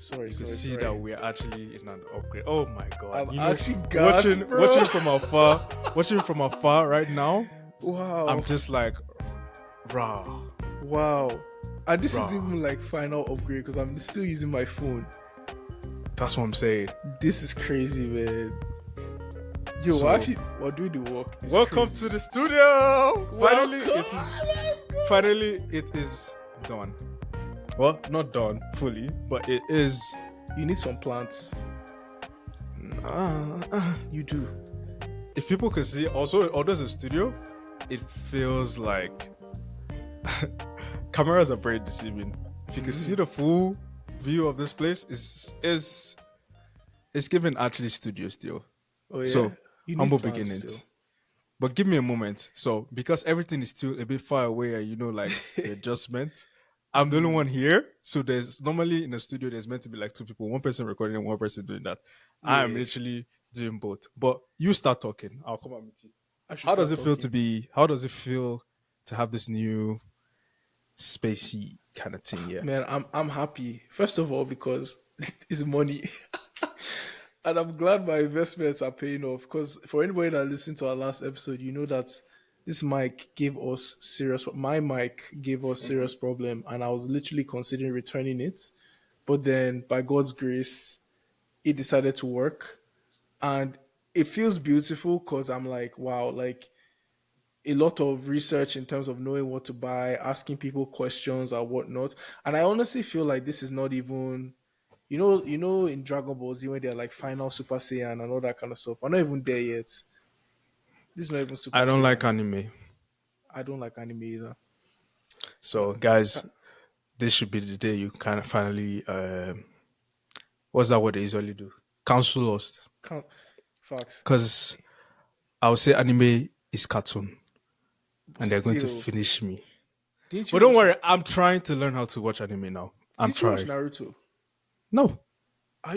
Sorry, you could sorry, see sorry. that we're actually in an upgrade. Oh my god! I'm actually gasped, bro. Watching from afar right now. Wow. I'm just like, rah, Wow. And this is rah. even like final upgrade because I'm still using my phone. That's what I'm saying. This is crazy, man. Yo, So- actually, we're doing the work. It's Welcome crazy. to the studio. Welcome. Finally it is done. Well, not done fully, but it is. You need some plants. You do. If people could see, also, although it's a studio, it feels like cameras are very deceiving. If you can see the full view of this place, it's given actually studio still. Oh yeah. So You need humble plants beginnings. still. But give me a moment. So because everything is still a bit far away, and like the adjustment, I'm the only one here. So there's normally in a studio there's meant to be like two people, one person recording and one person doing that. I'm Yeah. literally doing both. But you start talking. I'll come and meet you. I should How does it start feel talking. to be? How does it feel to have this new spacey kind of thing? Yeah. Man, I'm happy. First of all, because it's money. And I'm glad my investments are paying off. Because for anybody that listened to our last episode, you know that this mic gave us my mic gave us serious problem, and I was literally considering returning it. But then by God's grace, it decided to work. And it feels beautiful because I'm like, wow, like a lot of research in terms of knowing what to buy, asking people questions or whatnot. And I honestly feel like this is not even, in Dragon Ball Z when they're like final Super Saiyan and all that kind of stuff. I'm not even there yet. This is not even Super I don't Saiyan. like anime. I don't like anime either. So guys, this should be the day you kind of finally what's that what they usually do? Counsel us. Facts. Because I would say anime is cartoon. And they're going to Still, finish me. Didn't you But don't watch- worry, I'm trying to learn how to watch anime now. I'm Didn't you watch trying. Naruto? No.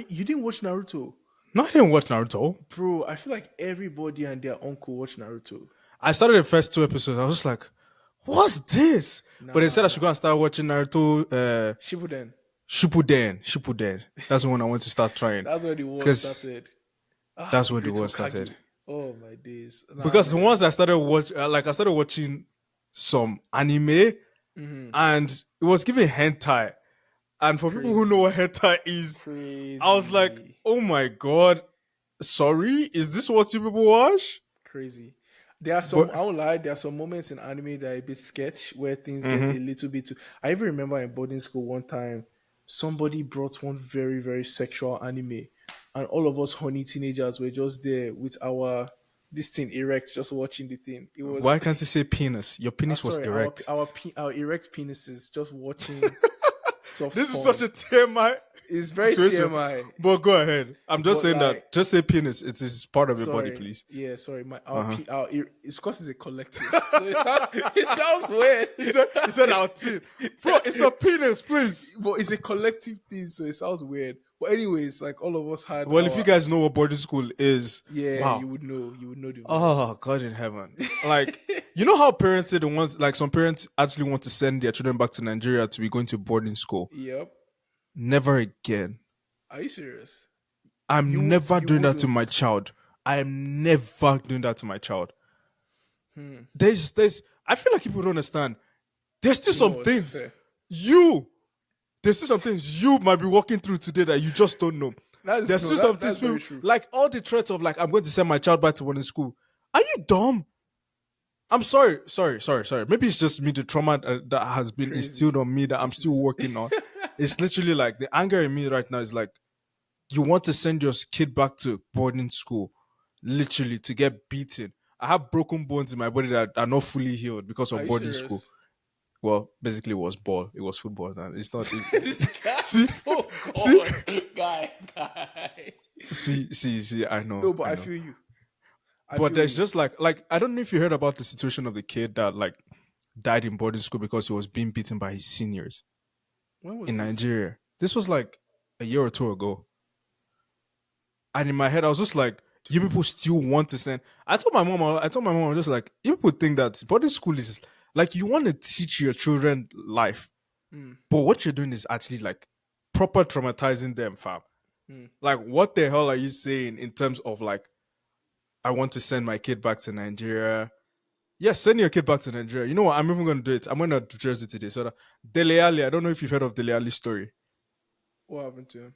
You didn't watch Naruto? No, I didn't watch Naruto. Bro, I feel like everybody and their uncle watch Naruto. I started the first 2 episodes. I was just like, what's this? But they said I should go and start watching Naruto Shippuden. Shippuden. That's the one I want to start trying. That's where the war 'Cause started. that's where the Great war Hokage. started. Oh my days. Nah, Because man. once I started watching some anime, and it was giving hentai. And for people who know what hentai is, Crazy. I was like, oh my god, sorry, is this what you people watch? Crazy. There are some, But- I won't lie, there are some moments in anime that are a bit sketch where things get a little bit too. I even remember in boarding school one time, somebody brought one very, very sexual anime, and all of us horny teenagers were just there with this thing erect, just watching the thing. It was Why can't you say penis? Your penis was sorry, erect. our erect penises just watching soft This is porn. such a TMI. It's very situation. TMI. But go ahead. I'm just But saying like- that. Just say penis. It is part of your Sorry. body, please. Yeah, sorry. It's because it's a collective. So it sounds weird. He said our team. Bro, it's a penis, please. But it's a collective thing, so it sounds weird. But anyways, like all of us had. Well, if you guys know what boarding school is, yeah, wow. you would know. You would know the. Oh, God in heaven. Like, you know how parents say the ones, like some parents actually want to send their children back to Nigeria to be going to boarding school. Yep. Never again. Are you serious? I'm never you doing that to wouldn't. my child. I am never doing that to my child. There's, I feel like people don't understand. There's still some No, it's things fair. there's still some things you might be walking through today that you just don't know. There's still some things, very people, true. like all the threats of like, I'm going to send my child back to boarding school. Are you dumb? I'm sorry. Maybe it's just me, the trauma that has been instilled on me that I'm still working on. It's literally like the anger in me right now is like, you want to send your kid back to boarding school, literally to get beaten. I have broken bones in my body that are not fully healed because Are of you boarding serious? school. Well, basically, it was ball. It was football. And it's not. This guy. See? Oh God, guy. See. I know. No, but I know. feel you. But there's just like I don't know if you heard about the situation of the kid that like died in boarding school because he was being beaten by his seniors when was in this? Nigeria. This was like a year or two ago. And in my head, I was just like, you people still want to send. I told my mom, I was just like, you people think that boarding school is like you want to teach your children life, but what you're doing is actually like proper traumatizing them, fam. Hmm. Like, what the hell are you saying in terms of like, I want to send my kid back to Nigeria? Yes, send your kid back to Nigeria. You know what? I'm even going to do it. I'm going to Jersey today. So that Dele Alli, I don't know if you've heard of Dele Alli's story. What happened to him?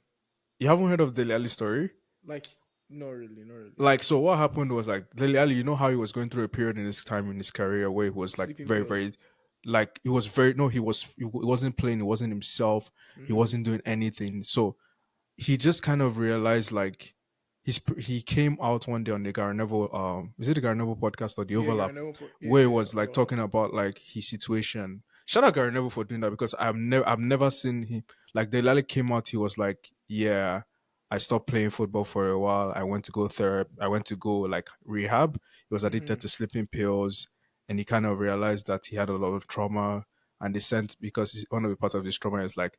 You haven't heard of Dele Alli's story? Like, not really, not really. Like, so what happened was like Dele Alli, you know how he was going through a period in his time in his career where he was like Sleeping very, pills. very, like he was very, no, he wasn't playing, he wasn't himself, he Mm-hmm. wasn't doing anything. So he just kind of realized like he came out one day on the Gary Neville is it the Gary Neville podcast or the Yeah, I overlap never put. Yeah, where he yeah, was like overlap. talking about like his situation. Shout out Gary Neville for doing that because I've never seen him like the Lally came out, he was like, yeah, I stopped playing football for a while. I went to go therapy. I went to go like rehab. He was Mm-hmm. addicted to sleeping pills, and he kind of realized that he had a lot of trauma. And they sent because one of the parts of his trauma is like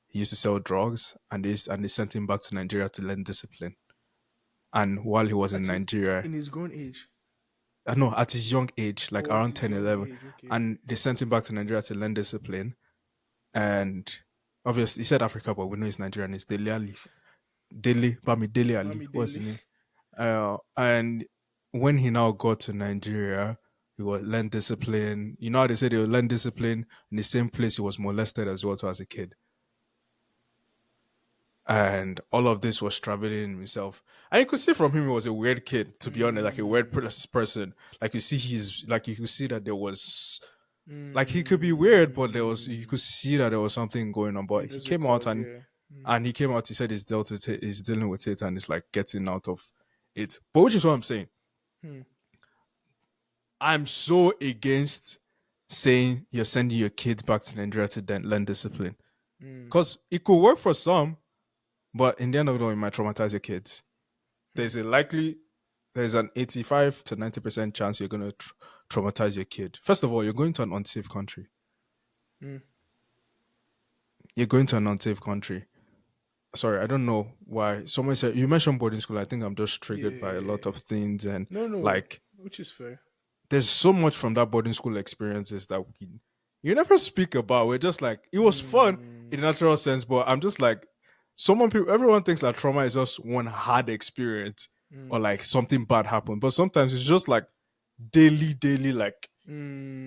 he used to sell drugs, and they sent him back to Nigeria to learn discipline. And while he was in At his, Nigeria, in his grown age. no, at his young age, like Oh, at around his 10, young 11, age. Okay, and okay. they sent him back to Nigeria to learn discipline. And obviously, he said Africa, but we know he's Nigerian. It's Dele Alli. Dele Ali. Mommy What's Daily. his name? And when he now got to Nigeria, he was learn discipline. You know how they say they will learn discipline in the same place he was molested as well so as a kid. And all of this was traveling in himself. And you could see from him he was a weird kid, to be honest, like a weird Mm, person. Like you see he's like you could see that there was like he could be weird, but there was you mm. could see that there was something going on. But he There's a came out cause, yeah. Mm, and he came out, he said he's dealt with it, he's dealing with it and it's like getting out of it. But which is what I'm saying. mm, I'm so against saying you're sending your kids back to Nigeria to then learn discipline. mm, Because it could work for some, but in the end of the day, it might traumatize your kids. mm, There's a likely, there's an 85 to 90% chance you're going to traumatize your kid. First of all, you're going to an unsafe country. mm. You're going to an unsafe country. Sorry, I don't know why. Someone said, you mentioned boarding school. I think I'm just triggered by a lot Yeah. of things. And No, no, like, which is fair. there's so much from that boarding school experiences that you never speak about. We're just like it was fun in Mm, a natural sense, but I'm just like everyone thinks that trauma is just one hard experience or mm, like something bad happened, but sometimes it's just like daily like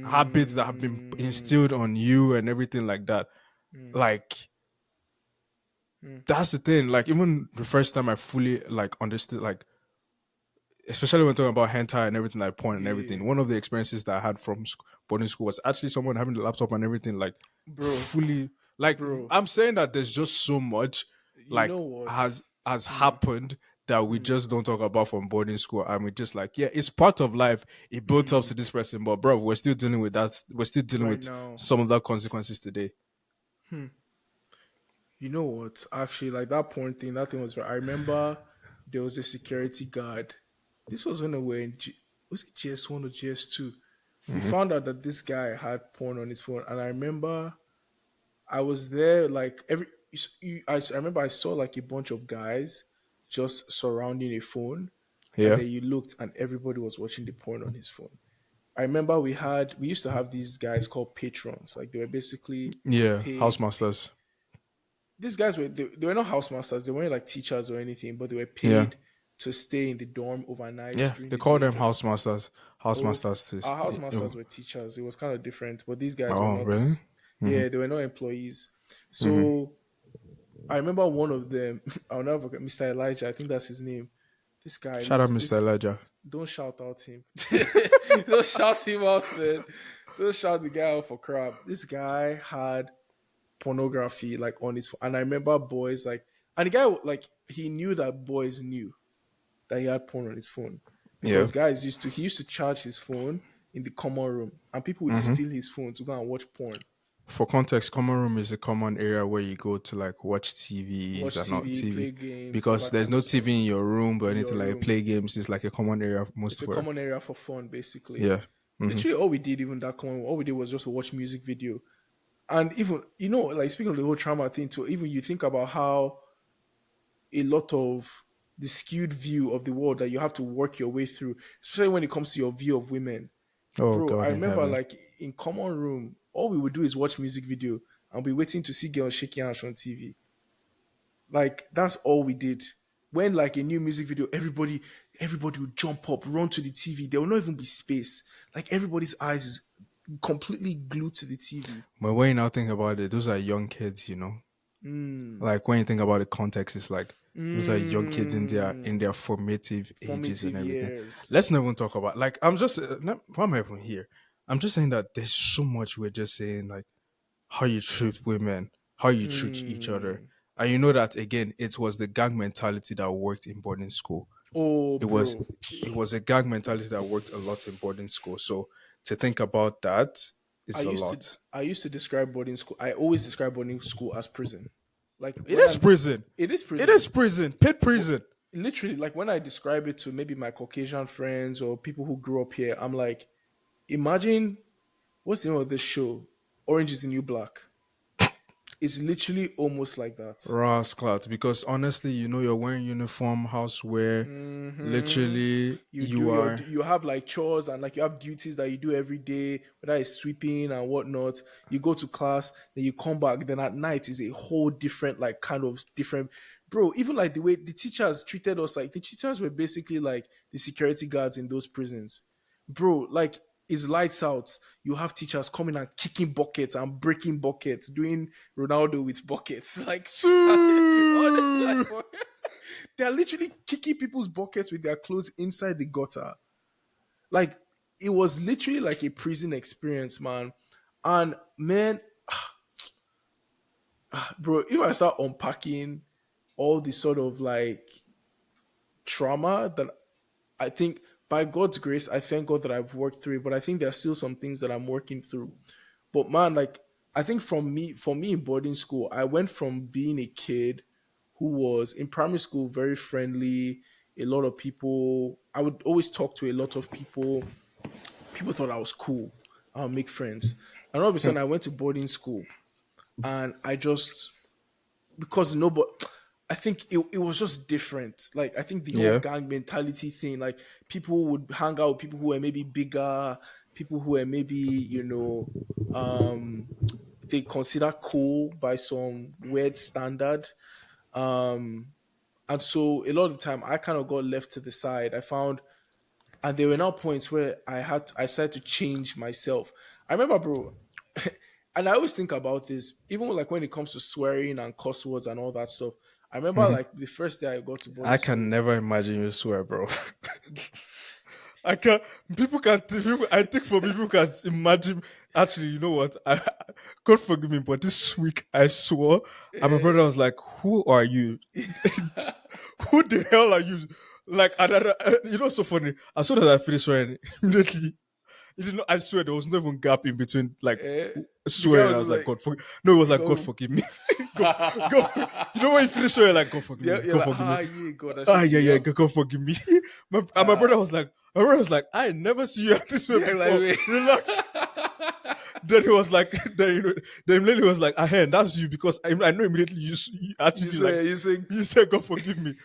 habits that have been mm, instilled on you and everything like that. mm, Like mm. that's the thing. Like even the first time I fully like understood like especially when talking about hentai and everything like porn and Yeah. everything, one of the experiences that I had from boarding school was actually someone having the laptop and everything like Bro, fully like bro, I'm saying that there's just so much you like know what? has Mm, happened that we mm, just don't talk about from boarding school and we just like yeah it's part of life, it built up mm. to this person, but bro we're still dealing with that, we're still dealing Right with now. some of the consequences today. Hmm. You know what? Actually, like that porn thing, that thing was very. I remember there was a security guard. This was when we were in was it GS1 or GS2? We Hmm. found out that this guy had porn on his phone, and I remember I was there like I remember I saw like a bunch of guys just surrounding a phone, and Yeah, then you looked, and everybody was watching the porn on his phone. I remember we used to have these guys called patrons, like they were basically yeah, house paid. masters. These guys they were not housemasters, they weren't like teachers or anything, but they were Yeah, paid to stay in the dorm overnight yeah, during they the call day. them Just house okay, masters too. our housemasters were teachers. It was kind of different, but these guys were Oh not. really? Hmm. Yeah, they were not employees. Hmm. So I remember one of them. I'll never forget Mr. Elijah. I think that's his name. This guy, Shout out Mr. this Elijah. don't shout out him. Don't shout him out, man. Don't shout the guy out for crap. This guy had pornography like on his phone. And I remember boys like, and the guy like he knew that boys knew that he had porn on his phone Yeah. because guys he used to charge his phone in the common room and people would Hmm. steal his phone to go and watch porn, For context, common room is a common area where you go to like watch TVs watch and not TV, TV play games, all because that there's kind no of stuff TV in your room or in anything your like room. play games. It's like a common area It's most a where. common area for fun, basically. Yeah. Hmm. Literally, all we did even that common, all we did was just watch music video, and even like speaking of the whole trauma thing too. Even you think about how a lot of the skewed view of the world that you have to work your way through, especially when it comes to your view of women. Oh Bro, I God in remember heaven. like in common room, all we would do is watch music video and be waiting to see girls shaking hands on TV. Like that's all we did. When like a new music video, everybody would jump up, run to the TV. There will not even be space. Like everybody's eyes is completely glued to the TV. But when you now think about it, those are young kids, you know. Mm. Like when you think about the context, it's like those are young kids in Mm. their formative ages and Formative everything. years. Let's not even talk about like I'm just why am I even here? I'm just saying that there's so much we're just saying like how you treat women, how you treat each other, Mm. and you know that again, it was the gang mentality that worked in boarding school. Oh, It was bro. it was a gang mentality that worked a lot in boarding school. So to think about that I is a used to lot. I used to describe boarding school. I always describe boarding school as prison. Like It when is I'm prison. it is It is prison. prison. Paid But prison. literally, like when I describe it to maybe my Caucasian friends or people who grew up here, I'm like, imagine what's the name of this show? Orange is the New Black. It's literally almost like that. Rascals, because honestly, you know, you're wearing uniform, houseware. Hmm. Literally, You do you your are. you have like chores and like you have duties that you do every day, whether it's sweeping and whatnot. You go to class, then you come back. Then at night is a whole different like kind of different, bro. Even like the way the teachers treated us, like the teachers were basically like the security guards in those prisons, bro. Like it's lights out. You have teachers coming and kicking buckets and breaking buckets, doing Ronaldo with buckets, like Sue! like they're literally kicking people's buckets with their clothes inside the gutter. Like it was literally like a prison experience, man. And man, bro, if I start unpacking all the sort of like trauma that I think by God's grace, I thank God that I've worked through it, but I think there's still some things that I'm working through. But man, like I think for me in boarding school, I went from being a kid who was in primary school very friendly, a lot of people. I would always talk to a lot of people. People thought I was cool. I'll make friends. And all of a sudden I went to boarding school and I just because nobody I think it was just different. Like I think the whole Yeah. gang mentality thing, like people would hang out with people who were maybe bigger, people who were maybe, they consider cool by some weird standard. Um and so a lot of the time I kind of got left to the side. I found and there were now points where I started to change myself. I remember, bro, and I always think about this, even like when it comes to swearing and cuss words and all that stuff. I remember Mhm. like the first day I got to boarding I can school. never imagine you swear, bro. I can. People can. People. I think for people can imagine. Actually, you know what? God forgive me, but this week I swore, and my Eh, brother was like, "Who are you? Who the hell are you?" Like, you know, so funny. As soon as I finished swearing, immediately, you didn't know. I swear there was no even gap in between, like eh, the guy swearing. was I just was like, like, "God forgive." No, it was like, "God go, forgive me." God, God, you know when you finish swearing, like, "God forgive me, you're God like, forgive me." yeah, God, I Ah, should yeah, be yeah, up. God forgive me. And my Uh, brother was like, I never see you act this way yeah, like, before. wait. Relax. Then he was like, then you know, then lady was like, that's you because I know immediately you you actually like say, you say, you said God forgive me,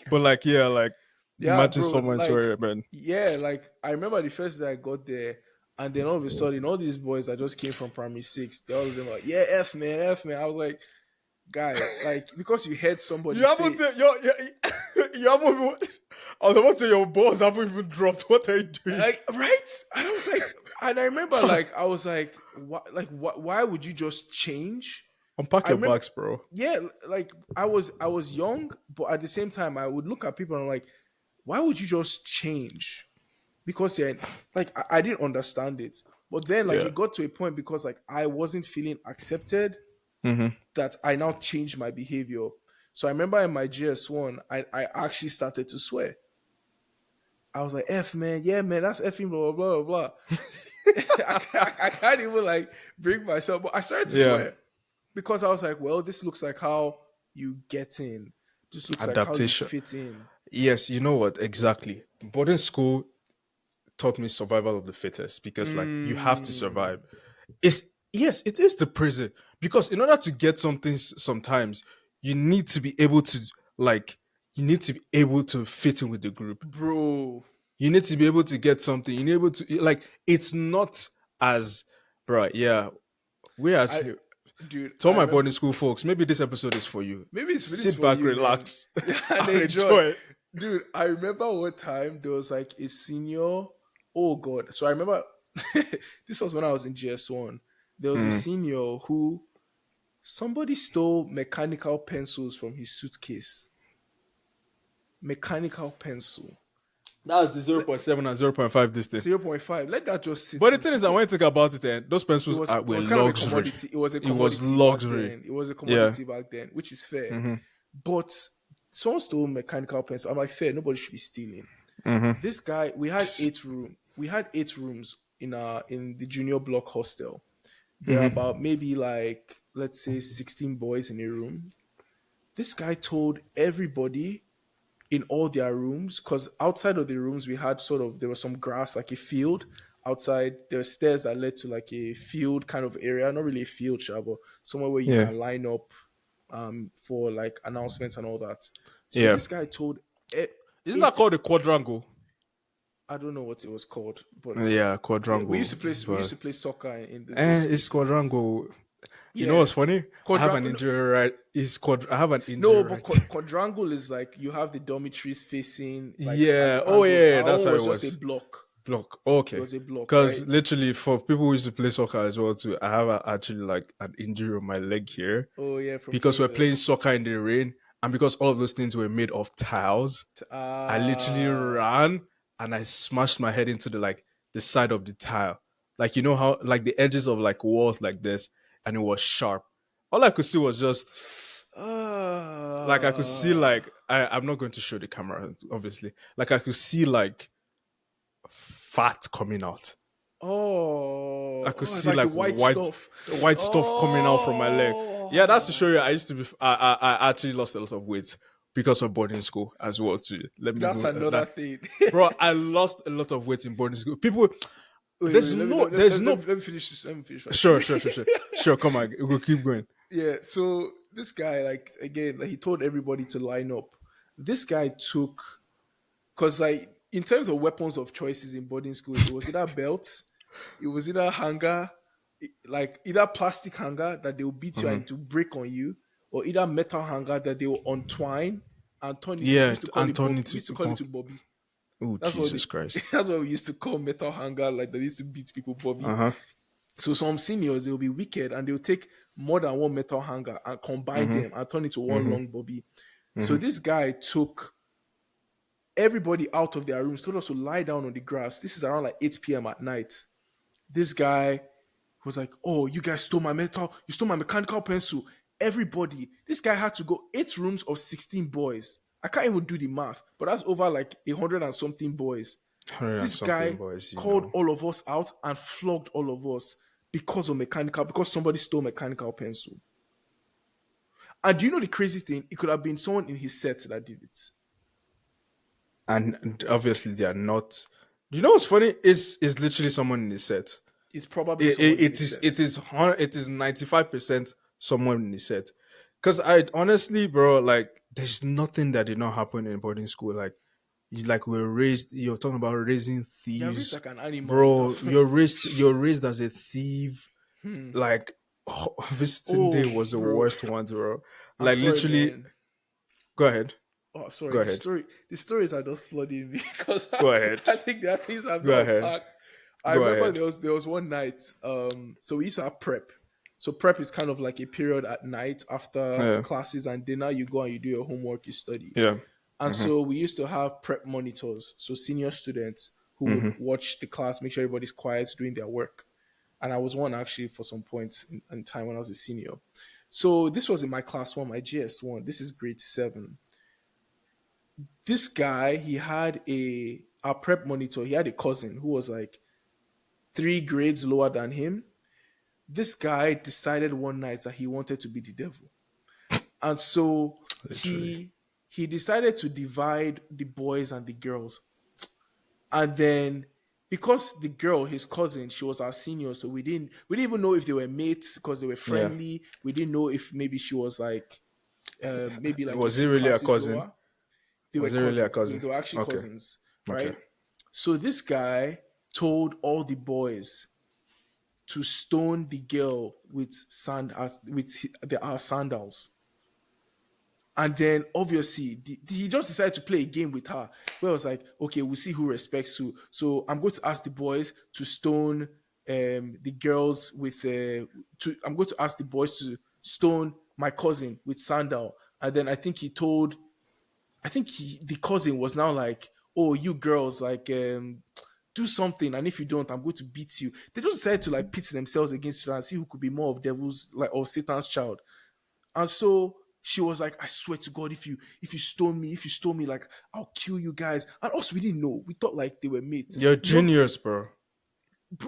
but like yeah, like yeah, imagine bro, someone like, swearing, man. yeah, like I remember the first day I got there, and then all of a sudden, all these boys that just came from primary six, they all of them were like, yeah, F man, F man. I was like, guy, like because you heard somebody You haven't say, you haven't even, I was about to say your balls haven't even dropped. What are you doing? right, and I was like, and I remember like I was like, why would you just change? Unpack I your remember, bags, bro. yeah, like I was young, but at the same time, I would look at people and I'm like, why would you just change? Because yeah, like I didn't understand it. But then like Yeah. it got to a point because like I wasn't feeling accepted Mm-hmm. that I now changed my behavior. So I remember in my GS1, I actually started to swear. I was like, F man, yeah man, that's effing blah blah blah blah. I can't even like bring myself, but I started to Yeah. swear because I was like, well, this looks like how you get in. This looks like how you Adaptation. fit in. Yes, you know what? Exactly. Boarding school taught me survival of the fittest because like you have to Mm, survive. It's yes, it is the prison because in order to get something sometimes you need to be able to like you need to be able to fit in with the group. bro, You need to be able to get something. You need able to like it's not as bro, yeah, we I actually. dude. To all I my remember. boarding school folks, maybe this episode is for you. Maybe it's this Sit for back, you, man. relax, And and enjoy. enjoy. Dude, I remember one time there was like a senior. Oh god. So I remember this was when I was in GS1. There was a Mm. senior who somebody stole mechanical pencils from his suitcase. Mechanical pencil. That's the Le- 0.7 and 0.5 this thing. 0.5. Let that just But sit the in. thing is that when you think about it, those It pencils was it were was kind of a luxury. commodity. It was a It was commodity back luxury. then. It was a Yeah. commodity back then, which is fair. Mm-hmm. But someone stole mechanical pencil. I'm like, fair, nobody should be stealing. Mm-hmm. This guy, we had 8 rooms in the junior block hostel. There are Mm-hmm. about maybe like let's say 16 boys in a room. This guy told everybody in all their rooms, because outside of the rooms we had sort of there was some grass, like a field outside. There were stairs that led to like a field kind of area, not really a field, sha, but somewhere where you Yeah. can line up for like announcements and all that. So Yeah. this guy told e- Isn't that eight. called a quadrangle? I don't know what it was called, but Yeah, yeah, quadrangle. we used But to play soccer in those it's spaces. quadrangle. You know Yeah, what's funny? I have an quadrangle. injury right. I have an No, injury but right. quadrangle is like you have the dormitories facing like at Yeah. Oh angles. yeah, yeah. Our That's own how it was just a was. block. Block. It Okay. was a block, right? Because literally, for people who used to play soccer as well too, I have actually like an injury on my leg here Oh yeah, from because we're playing playing the. soccer in the rain, and because all of those things were made of tiles. I literally Ah, ran and I smashed my head into the side of the tile. Like you know how like the edges of like walls like this, and it was sharp. All I could see was just like I could see ah. like I'm not going to show the camera, obviously. Like I could see like fat coming out. I could It's see like the like white stuff. white stuff coming out from my leg. Yeah, that's to show you. I Oh, used to be. I actually lost a lot of weight because of boarding school as well too. Let me that's even another that, thing. bro. I lost a lot of weight in boarding school. People, Wait, wait. there's no. Let me finish this. Let me finish my Sure, story. sure, sure, sure, sure. Come on, we'll keep going. Yeah, so this guy, like again, like he told everybody to line up. This guy took because like in terms of weapons of choices in boarding school, it was either belts, it was either hanger, like either plastic hanger that they will beat you Hmm. and to break on you, or either metal hanger that they will untwine and turn it. We Yeah, used to call it Anthony Bobby. We to used to call it to Bobby. oh That's what Jesus Christ. that's what we used to call metal hanger, like they used to beat people Bobby. Uh huh. So some seniors they'll be wicked and they'll take more than one metal hanger and combine Mhm. them and turn it to one Mhm. long bobby. So Mhm. this guy took everybody out of their rooms, told us to lie down on the grass. This is around like 8 p.m. at night. This guy was like, "Oh, you guys stole my metal, you stole my mechanical pencil." Everybody, this guy had to go 8 rooms of 16 boys. I can't even do the math, but that's over like 100 and something boys. Hundred and This something guy boys, you called know. all of us out and flogged all of us because somebody stole mechanical pencil. And do you know the crazy thing? It could have been someone in his set that did it. And obviously they are not. You know what's funny? Is literally someone in the set. It's probably someone in his set. It is 95% someone in the set. Because I honestly, bro, like there's nothing that did not happen in boarding school. Like we're raised. You're talking about raising You're raised thieves, like an animal. bro. You're raised as a thief. Hmm. Like visiting day Oh, was the bro. worst one, bro. I'm Like sorry, literally, man. go ahead, Oh, sorry. go ahead, The stories are just flooding me because go ahead, I think there are things I've go not ahead, unpacked. I go remember ahead. there was one night. So we used to have prep. So prep is kind of like a period at night after Yeah, classes and dinner. You go and you do your homework, you study. yeah. And Mm-hmm. so we used to have prep monitors, so senior students who would Mm-hmm. watch the class, make sure everybody's quiet doing their work. And I was one actually for some points in time when I was a senior. So this was in my class one, my GS1. This is grade 7. This guy, he had a our prep monitor. He had a cousin who was like 3 grades lower than him. This guy decided one night that he wanted to be the devil, and so Literally. he decided to divide the boys and the girls. And then because the girl, his cousin, she was our senior, so we didn't even know if they were mates because they were Yeah. friendly. We didn't know if maybe she was like maybe like a Was he few really a classes cousin? lower. They were Was he really a cousins. cousin? They were actually Okay. cousins, Okay. right? So this guy told all the boys to stone the girl with our sandals. And then obviously he just decided to play a game with her where I was like, okay, we'll see who respects who. So I'm going to ask the boys to stone the girls with I'm going to ask the boys to stone my cousin with sandal. And then the cousin was now like, oh, you girls, like do something, and if you don't, I'm going to beat you. They just decided to like pit themselves against each other and see who could be more of devil's like or Satan's child. And so she was like, I swear to God, if you stone me, like I'll kill you guys. And also we didn't know. We thought like they were mates. You're You know, genius, bro.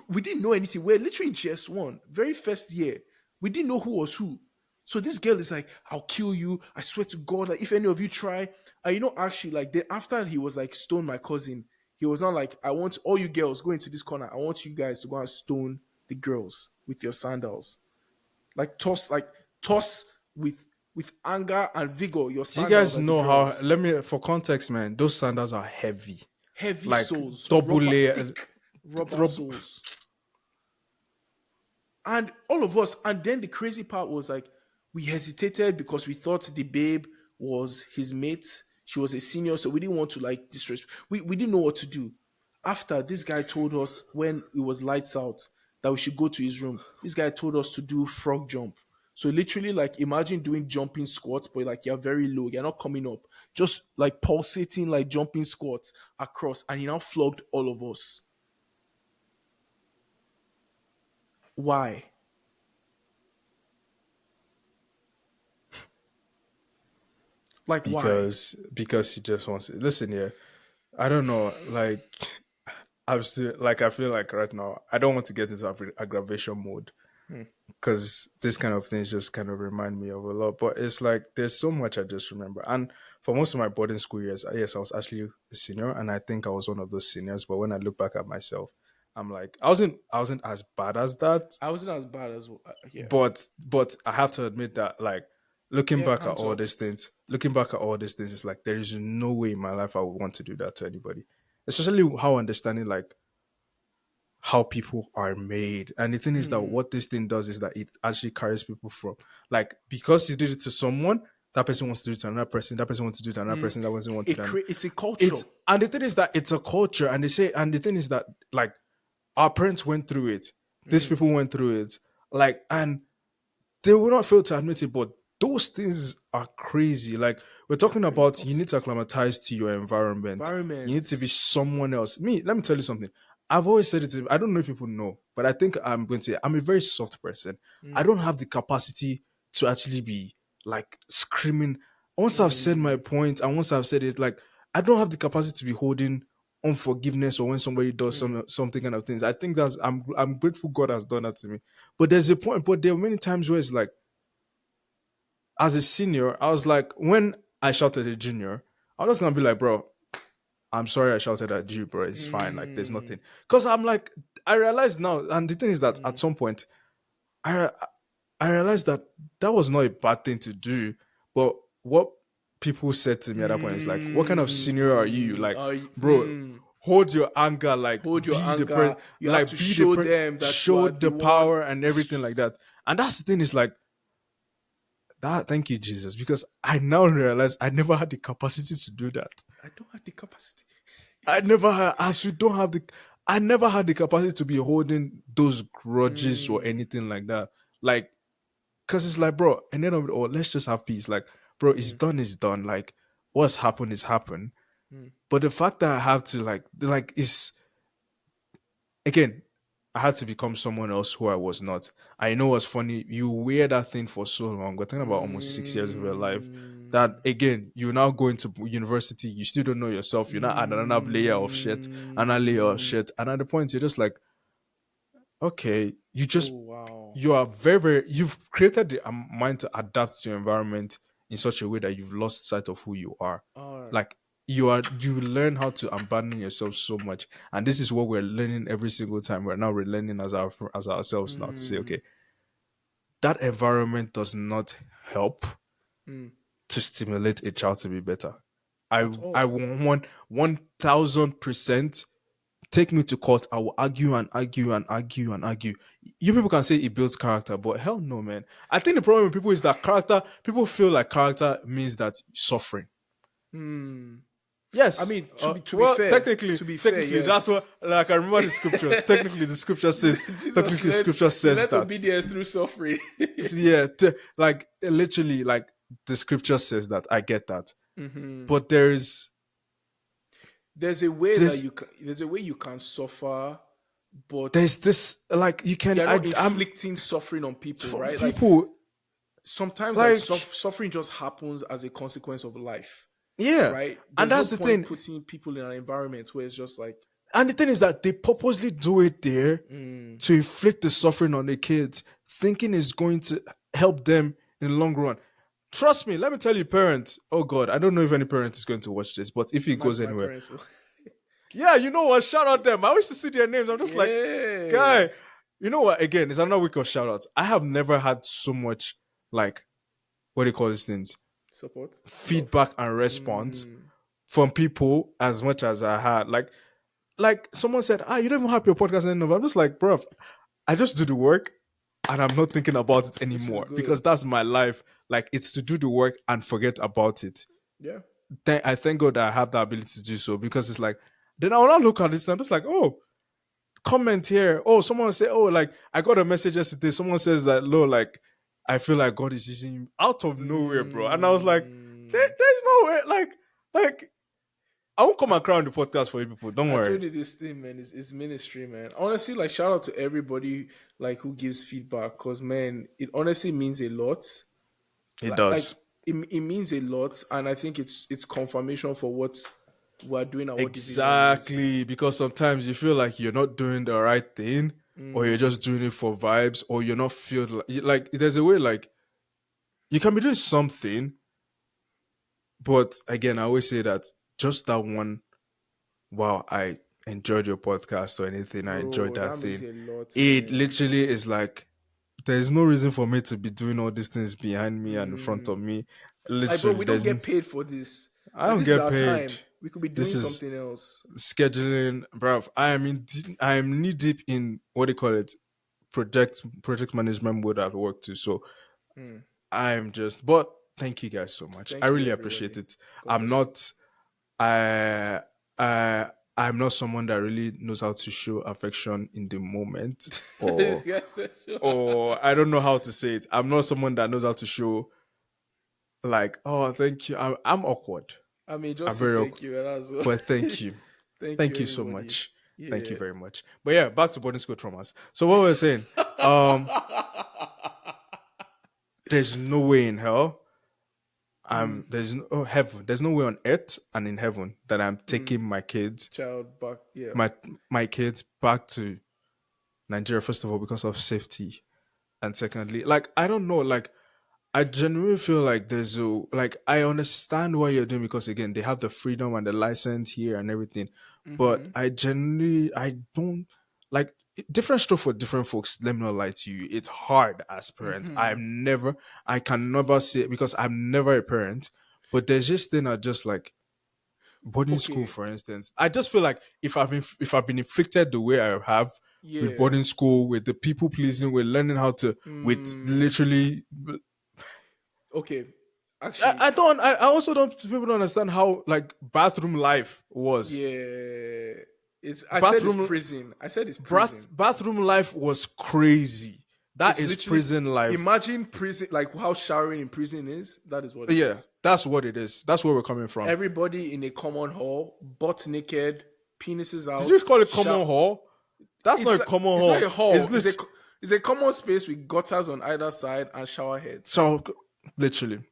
we didn't know anything. We're literally in GS1, very first year. We didn't know who was who. So this girl is like, I'll kill you. I swear to God, like if any of you try. And actually, like then after he was like stone my cousin, he was not like, I want all you girls go into this corner. I want you guys to go and stone the girls with your sandals. Toss with anger and vigor your Do you sandals guys at the know how? girls. Let me, for context, man. Those sandals are heavy, Heavy like soles, double rubber, layer. thick rubber Rub, soles. And all of us, and then the crazy part was like, we hesitated because we thought the babe was his mate. She was a senior, so we didn't want to like disrespect. We didn't know what to do. After this guy told us when it was lights out that we should go to his room, this guy told us to do frog jump. So literally, like imagine doing jumping squats, but like you're very low, you're not coming up, just like pulsating, like jumping squats across, and he now flogged all of us. Why? Like why? because he just wants it. Listen, yeah. I don't know. Like I'm still like I feel like right now I don't want to get into aggravation mode Hmm. because this kind of things just kind of remind me of a lot. But it's like there's so much I just remember. And for most of my boarding school years, yes, I was actually a senior, and I think I was one of those seniors. But when I look back at myself, I'm like I wasn't as bad as that. I wasn't as bad as yeah. But I have to admit that like looking Yeah, back at hands all up. these things, looking back at all these things, it's like there is no way in my life I would want to do that to anybody. Especially how understanding like how people are made. And the thing is that Hmm. what this thing does is that it actually carries people from like because you did it to someone, that person wants to do it to another person, that person wants to do it to another person, that person wants to do it. It's a culture. It's and the thing is that it's a culture, and they say, and the thing is that like our parents went through it, these Hmm. people went through it, like, and they will not fail to admit it, but those things are crazy. Like we're talking Very about, you need to toxic acclimatize to your environment. You need to be environments. someone else. Me, let me tell you something. I've always said it to, I don't know if people know, but I think I'm going to say I'm a very soft person. I Hmm. don't have the capacity to actually be like screaming. Once I've said my Hmm. point and once I've said it, like I don't have the capacity to be holding unforgiveness or when somebody does Hmm. something kind of things. I think that's I'm grateful God has done that to me. But there's a point, but there are many times where it's like as a senior, I was like, when I shouted at a junior, I was just gonna be like, bro, I'm sorry I shouted at you, bro. It's fine. Like, there's Hmm. nothing. Because I'm like, I realized now, and the thing is that Hmm. at some point, I I realized that that was not a bad thing to do. But what people said to me at that point is like, what kind of senior are you? Hmm. Like, bro, hold your anger, like Hold your be the person, anger. You have to like be the show person, them that you show are the the one. power and everything like that. And that's the thing is like, that thank you, Jesus, because I now realize I never had the capacity to do that. I don't have the capacity. I never had, as we don't have the, I never had the capacity to be holding those grudges or Hmm. anything like that. Like, cause it's like, bro, and then of it all, let's just have peace. Like, bro, it's Hmm. done, is done. Like, what's happened is happened. Hmm. But the fact that I have to like is again, I had to become someone else who I was not. I know what's funny. You wear that thing for so long. We're talking about almost 6 years of your life. That Hmm. again, you now go into university. You still don't know yourself. You're not add another layer of shit, another layer of Hmm. shit. And at the point, you're just like, okay, Oh wow. you are very, very. You've created the mind to adapt to your environment in such a way that you've lost sight of who you are. All right. Like you learn how to abandon yourself so much, and this is what we're learning every single time. We're now relearning as ourselves now to say, Hmm. okay, that environment does not help Hmm. to stimulate a child to be better. At I all. want 1,000% take me to court, I will argue and argue and argue and argue. You people can say it builds character, but hell no, man. I think the problem with people is that character, people feel like character means that suffering. Hmm. I Yes. mean, Well, technically, to be fair, technically, that's what. yes. Like I remember the scripture. Technically, the scripture says. Jesus Technically, the led scripture he says led that. obedience through suffering. Yeah, like literally, like the scripture says that. I get that, Hmm. but There's a way that there's there's a way you can suffer, but there's this like you can you're not I'm inflicting suffering on people, for right? Like people sometimes, like like suffering just happens as a consequence of life, yeah, right? and There's no that's the point thing. putting people in an environment where it's just like, And the thing is that they purposely do it there mm, to inflict the suffering on the kids, thinking it's going to help them in the long run. Trust me, let me tell you, parents. Oh God, I don't know if any parent is going to watch this, but if it goes my anywhere, parents will. yeah, you know what? Shout out them. I used to see their names. I'm just like, Yeah, guy, you know what? Again, it's another week of shout outs. I have never had so much like what do you call these things? support, love. Feedback and response Mm, from people as much as I had. Like someone said, you don't even have your podcast anymore. I'm just like, bro, I just do the work and I'm not thinking about it which is anymore good. because that's my life. Like it's to do the work and forget about it. Yeah. I thank God that I have the ability to do so because it's like then I will not look at this and I'm just like, oh, comment here. Oh, someone say, oh, like I got a message yesterday. Someone says that, no, like I feel like God is using you out of nowhere, bro. And I was like, Mm. there's no way, like I won't come and cry on the podcast for you people. Don't I worry. told you this thing, man. It's ministry, man. Honestly, like shout out to everybody like who gives feedback, cause man, it honestly means a lot. It Like does. it means a lot, and I think it's confirmation for what we're doing and what the vision is. Exactly, because sometimes you feel like you're not doing the right thing, or you're Mm. just doing it for vibes, or you're not feel like there's a way like you can be doing something, but again, I always say that just that one, wow, I enjoyed your podcast or anything, I enjoyed Bro, that that means thing. a lot, It man. literally is like there's no reason for me to be doing all these things behind me and in front of Mm. me. Like, bro, Literally, we don't get paid for this. I Like, don't this is get our paid. time. We could be This doing is something else. scheduling, bruv. I am knee deep in what do you call it, project management mode at work too. So Mm. I'm just, but thank you guys so much. I Thank you, really appreciate everybody. it. God I'm bless you. not, I, I, I'm not someone that really knows how to show affection in the moment, This guy said, sure. or I don't know how to say it. I'm not someone that knows how to show like, oh, thank you. I'm awkward. I mean, just I'm say very thank awkward, you, and that's all. but thank you. Thank you, Thank you so everybody. much. Thank you Yeah. very much. But yeah, back to boarding school traumas. So what we're saying, um, there's no way in hell. Mm, There's no heaven. There's no way on earth and in heaven that I'm mm. taking Child back. Yeah. my my kids back to Nigeria. First of all, because of safety, and secondly, like I don't know, like I genuinely feel like there's a like I understand what you're doing because again they have the freedom and the license here and everything, but Mm-hmm. I genuinely I don't like different stuff for different folks. Let me not lie to you, it's hard as parents. Mm-hmm. I can never say because I'm never a parent, but there's this thing I just like boarding school, Okay. for instance. I just feel like if I've been inflicted the way I have with Yeah. boarding school, with the people pleasing, with learning how to, with Mm, literally okay. Actually, I don't. I also don't. People don't understand how like bathroom life was. yeah. It's. I said it's Bathroom, prison. I said it's prison. bathroom life was crazy. That It's is literally. prison life. Imagine prison, like how showering in prison is. That is what it Yeah, is. that's what it is. That's where we're coming from. Everybody in a common hall, butt naked, penises Did you out. call it common hall? That's not a common It's not a hall. hall. It's this. It's a common space with gutters on either side and shower heads. So literally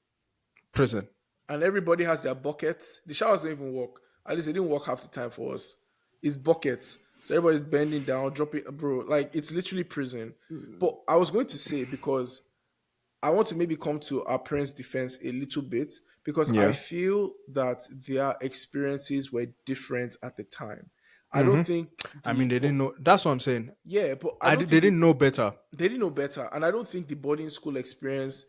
prison. And everybody has their buckets. The showers don't even work. At least they didn't work half the time for us. It's buckets. So everybody's bending down, dropping, bro. Like it's literally prison. But I was going to say because I want to maybe come to our parents' defense a little bit because I Yeah. feel that their experiences were different at the time. I don't hmm think I mean, the they didn't know. That's what I'm saying. yeah, but I don't They think didn't know better. they didn't know better, and I don't think the boarding school experience.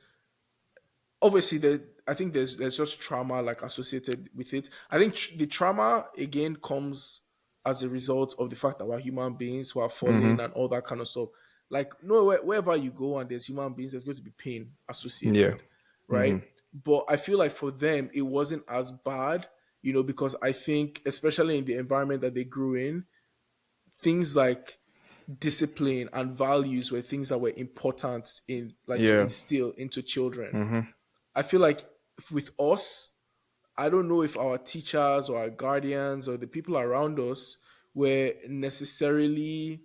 Obviously, I think there's just trauma like associated with it. I think the trauma again comes. as a result of the fact that we're human beings who are Mm-hmm. falling and all that kind of stuff. Like, no, wherever you go and there's human beings, there's going to be pain Yeah. associated, right? Mm-hmm. But I feel like for them, it wasn't as bad, because I think, especially in the environment that they grew in, things like discipline and values were things that were important in, like, to Yeah. instill into children. Mm-hmm. I feel like with us, I don't know if our teachers or our guardians or the people around us were necessarily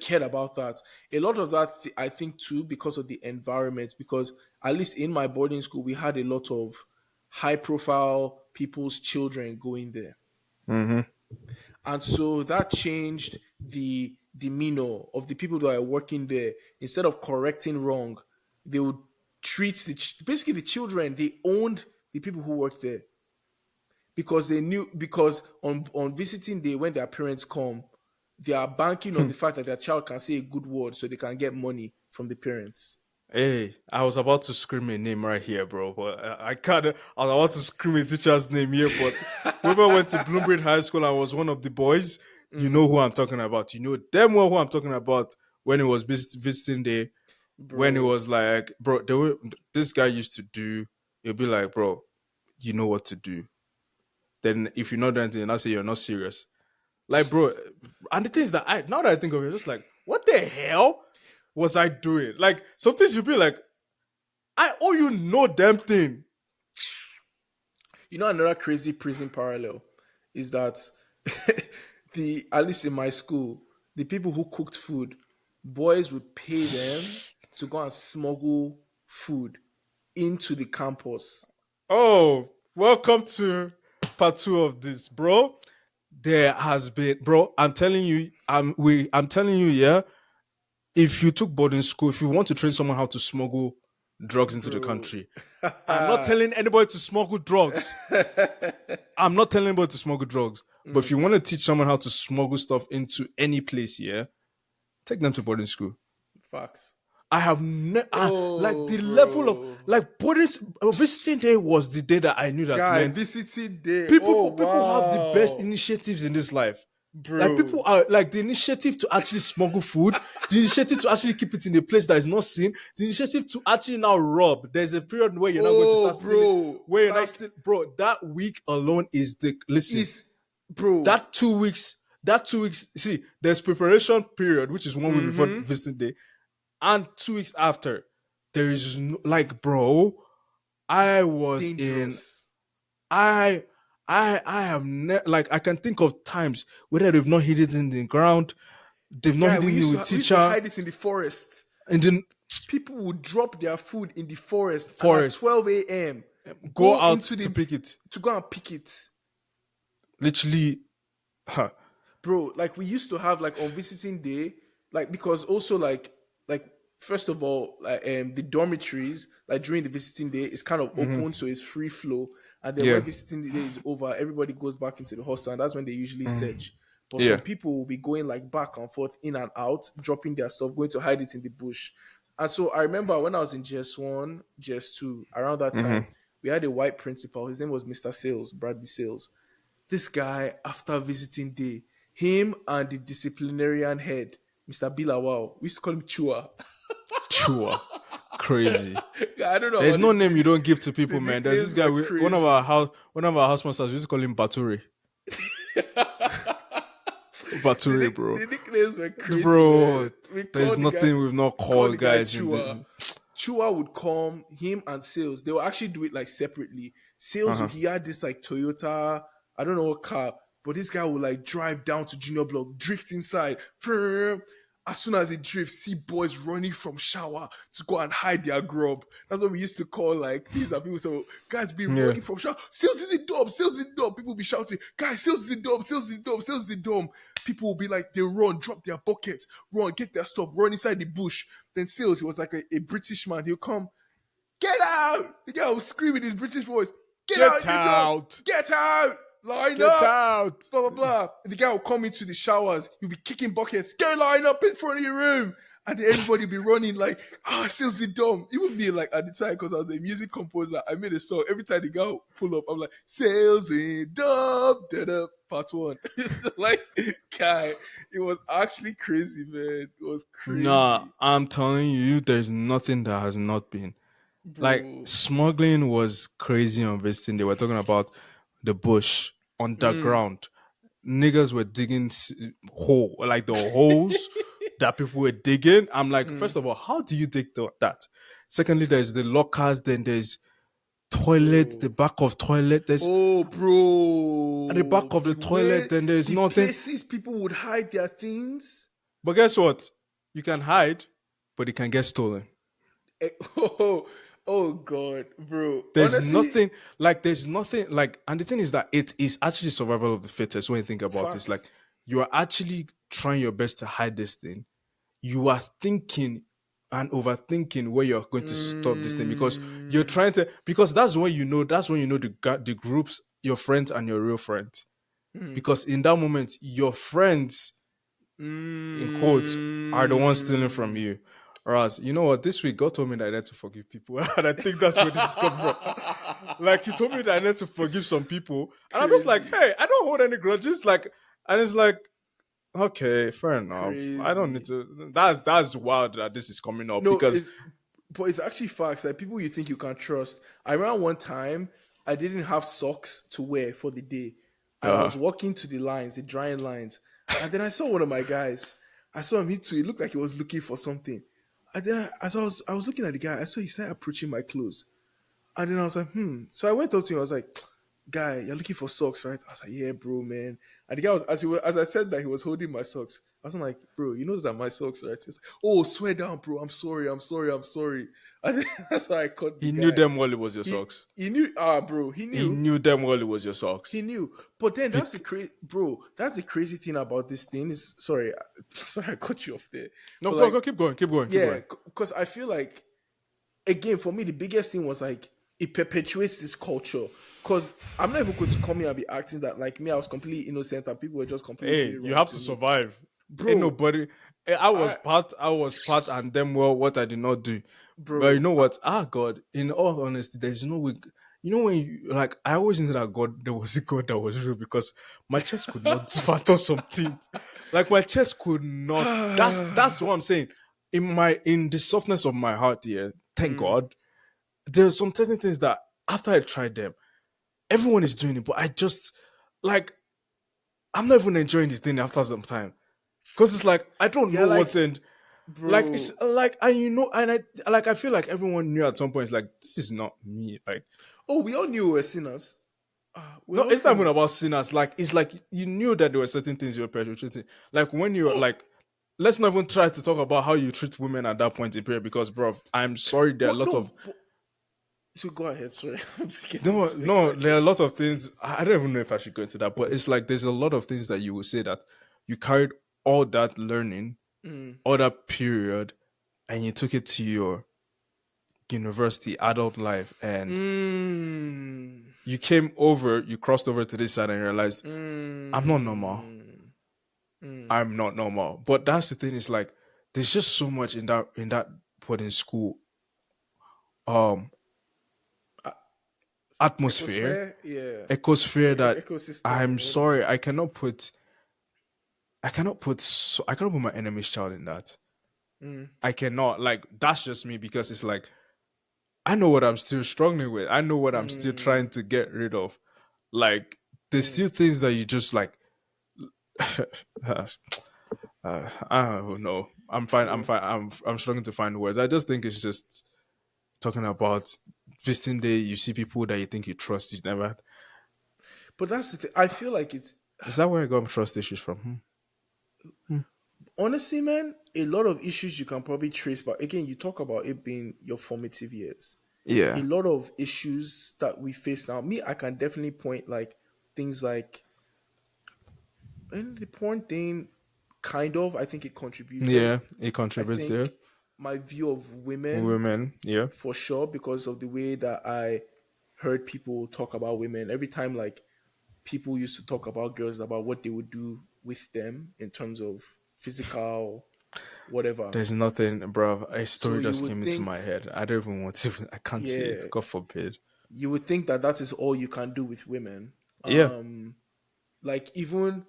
cared about that. A lot of that, I think, too, because of the environment. Because at least in my boarding school, we had a lot of high-profile people's children going there, Mm-hmm. and so that changed the demeanor of the people that are working there. Instead of correcting wrong, they would treat basically the children. They owned the people who worked there because they knew, because on visiting day when their parents come, they are banking on the fact that their child can say a good word so they can get money from the parents. Hey, I was about to scream a name right here, bro, but I can't. I was about to scream a teacher's name here, but whoever went to Bloomberg High School and was one of the boys, you know who I'm talking about. You know damn well who I'm talking about when it was visiting day, when it Bro, was like, bro, this guy used to do, you'll be like, bro, you know what to do. Then if you're not doing anything, I say you're not serious. Like, bro, and the things that now that I think of it, just like, what the hell was I doing? Like, sometimes you'll be like, I owe you no damn thing. another crazy prison parallel is that the at least in my school, the people who cooked food, boys would pay them to go and smuggle food into the campus. Oh, welcome to part two of this, bro. There has been, bro. I'm telling you, I'm telling you, yeah. If you took boarding school, if you want to train someone how to smuggle drugs into the Bro. country, I'm not telling anybody to smuggle drugs. I'm not telling anybody to smuggle drugs. But if you want to teach someone how to smuggle stuff into any place, yeah, take them to boarding school. Facts. I have like Oh, the level of bro. like boarding visiting day was the day that I knew that, Guy, man, visiting day. people Oh, people have the best wow. initiatives in this life. Like people Bro. are like the initiative to actually smuggle food, the initiative to actually keep it in a place that is not seen, the initiative to actually now rob. There's a period where you're not going to start Oh, stealing, bro. where you're not Like, still, bro. That week alone is the listen. is, bro. That 2 weeks, that 2 weeks. See, there's preparation period, which is 1 week before visiting day, and 2 weeks after. There is no, like, bro. I was in Dangerous. I I have like I can think of times whether they've not hid it in the ground, they've not Guy, hidden it with we used to teacher, hide it in the forest. and then People would drop their food in the forest and at forest 12 a.m. go go out into to the pick it. to go and pick it. Literally, huh. Bro, like we used to have like on visiting day, like because also like first of all, like the dormitories, like during the visiting day is kind of open, so it's free flow. And then Yeah, when visiting day is over, everybody goes back into the hostel, and that's when they usually search. But some yeah. people will be going like back and forth, in and out, dropping their stuff, going to hide it in the bush. And so I remember when I was in GS1, GS2, around that time, we had a white principal. His name was Mr. Sales, Bradley Sales. This guy, after visiting day, him and the disciplinarian head, Mr. Bilawao, we used to call him Chua. Chua, crazy. I don't know There's about no name you don't give to the people, man. There's this nicknames guy. were crazy. One of our house masters. We used to call him Baturi. Baturi, bro. The nicknames were crazy, man. Bro, there's nothing we've not We called called the guy guys in Chua. this. Chua would come, him and Sales. They will actually do it like separately. Sales, he had this like Toyota, I don't know what car, but this guy would like drive down to Junior Block, drift inside. As soon as he drifts, see boys running from shower to go and hide their grub. That's what we used to call like these are people. So guys be Yeah. running from shower. Sales is in dome, sales is in dome. People be shouting, guys, sales is in dome, sales is in dome, sales is in dome. People will be like, they run, drop their buckets, run, get their stuff, run inside the bush. Then sales, he was like a British man. He'll come, get out! The guy will scream in his British voice, get Get out the door! out! Get out! Line Get up! out! Blah blah blah. The guy will come into the showers. He'll be kicking buckets. Get line up in front of your room. and then everybody be running like, sales it dumb. Even me, like at the time, because I was a music composer, I made a song. Every time the guy pull up, I'm like, sales it dumb, da part one. Like, guy, it was actually crazy, man. It was Nah, crazy, I'm telling you, there's nothing that has not been. Like bro. smuggling was crazy on this thing. They were talking about the bush Mm, underground. Niggas were digging hole, like the holes that people were digging. I'm like, first mm, of all, how do you dig that? Secondly, there's the lockers. Then there's toilet, the bro. back of toilet. There's Oh, at the back bro, of the the way toilet. Then there's the nothing. places people would hide their things. But guess what? You can hide, but it can get stolen. Oh, oh God, bro. There's Honestly, nothing there's nothing like, and the thing is that it is actually survival of the fittest when you think about it. It's facts. like you are actually trying your best to hide this thing. You are thinking and overthinking where you're going to stop this thing because you're Mm, trying to, because that's when you know the groups, your friends and your real friends. mm, Because in that moment, your friends in quotes are the ones stealing from mm. you. Whereas, you know what, this week God told me that I need to forgive people. And I think that's where this is coming from. Like he told me that I need to forgive some people. And I'm just like, Crazy, hey, I don't hold any grudges. Like, and it's like, okay, fair enough. I don't need crazy. to. That's wild that this is coming up No, because but it's actually facts. Like people you think you can trust. I remember one time I didn't have socks to wear for the day, and I uh, was walking to the lines, the drying lines, and then I saw one of my guys. I saw him. He too. It looked like he was looking for something. And then as I was looking at the guy, I saw he started approaching my clothes. And then I was like, hmm. So I went up to him. I was like, guy, you're looking for socks, right? I was like, yeah, bro, man. And the guy was, as I said that, he was holding my socks. I was like, bro, you know those are my socks, right? He's like, oh, swear down, bro. I'm sorry. I'm sorry. I'm sorry. And then that's why I caught the he knew guy. them well it was your He socks. he knew, bro. He He knew. knew them well it was your He socks. knew. But then that's the Bec- crazy, bro. That's the crazy thing about this thing is, sorry, sorry, I cut you off there. no, But go, like, go, keep going, keep going, keep yeah, going. because I feel like again, for me, the biggest thing was like it perpetuates this culture. Because I'm not even going to come here and be acting that like me, I was completely innocent and people were just completely Hey, doing you wrong have to to me. survive. Ain't Bro, nobody. I, I was part, and them well what I did not do. But you bro, know what? God, in all honesty, there's no way. You know when you like, I always knew that God, there was a God that was real because my chest could not fathom some things. Like my chest could not. That's what I'm saying. In the softness of my heart, here, thank mm, God, there's some certain things that after I tried them, everyone is doing it, but I just like I'm not even enjoying this thing after some time. Because it's like I don't yeah, know what's like, in. Like it's bro. like, and you know, and I feel like everyone knew at some point. It's like this is not me. Like Oh, we all knew we were sinners. We're no, all it's not even sinners. about sinners. Like it's like you knew that there were certain things you were perpetrating. Like when you're Oh, like, let's not even try to talk about how you treat women at that point in period. Because, bro, I'm sorry, there are a but lot of no, but, so go ahead. Sorry, I'm just getting no, too no. There are a excited. lot of things. I don't even know if I should go into that. But it's like there's a lot of things that you will say that you carried all that learning, Mm, all that period, and you took it to your university adult life, and mm, you crossed over to this side and realized I'm not normal. mm, mm. I'm not normal. But that's the thing, is like there's just so much in that boarding school um Uh, atmosphere, Ecosphere, yeah, ecosphere that ecosystem, I'm or whatever. sorry, I cannot put my enemy's child in that. Mm, I cannot, like, that's just me, because it's like I know what I'm still struggling with. I know what I'm still mm, trying to get rid of. Like there's mm, still things that you just like I don't know. I'm fine. I'm true. fine. I'm struggling to find words. I just think it's just talking about visiting day. You see people that you think you trust. You never. But that's the thing. I feel like it's Is that where I got trust issues from? Hmm. honestly, man, a lot of issues you can probably trace. But again, you talk about it being your formative years. A Yeah. lot of issues that we face now. Me, I can definitely point like things like and the porn thing. Kind of, I think it contributed. Yeah. It I contributes there. think my view of women Women. Yeah. for sure because of the way that I heard people talk about women. Every time like people used to talk about girls about what they would do with them in terms of physical. whatever. There's nothing, bro. A So story you just would came into think, my head. I don't even want to. I can't say it. yeah, God forbid. you would think that that is all you can do with women. Yeah. Like even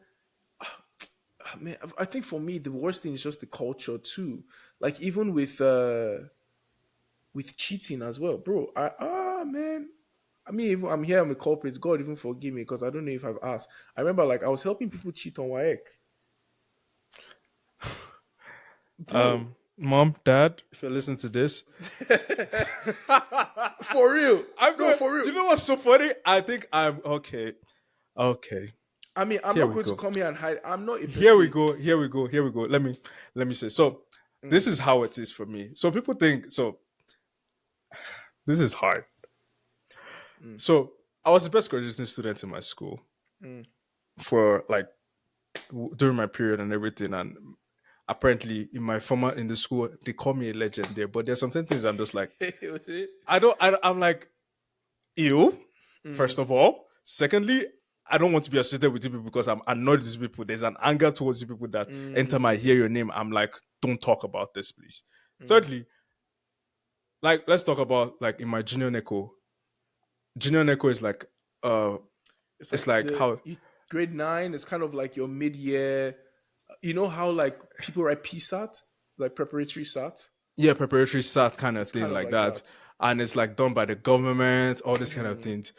man, I think for me the worst thing is just the culture too. Like even with cheating as well, bro. Man. I mean, even, I'm here. I'm a culprit. God even forgive me because I don't know if I've asked. I remember like I was helping people cheat on WAEC, bro. Mom, Dad, if you're listening to this, For real, I'm no, going. for real. You know what's so funny? I think I'm okay. Okay. I mean, I'm Here not we going to go. come here and hide. I'm not a Here we person. go. Here we go. Here we go. Let me say. So this is how it is for me. So people think so. This is hard. So I was the best graduating student in my school for like during my period and everything. And apparently, in the school, they call me a legend there. But there's some things I'm just like, I'm like, ew. First of all, secondly, I don't want to be associated with you people because I'm annoyed with these people. There's an anger towards you people that anytime I hear your name, I'm like, don't talk about this, please. Thirdly, like let's talk about like in my junior neko. Junior neko is like uh It's it's like like how grade nine is kind of like your mid year. You know how like people write PSAT, like preparatory SAT. yeah, preparatory sat kind of It's thing kind of like like that. that. And it's like done by the government, all this kind of things.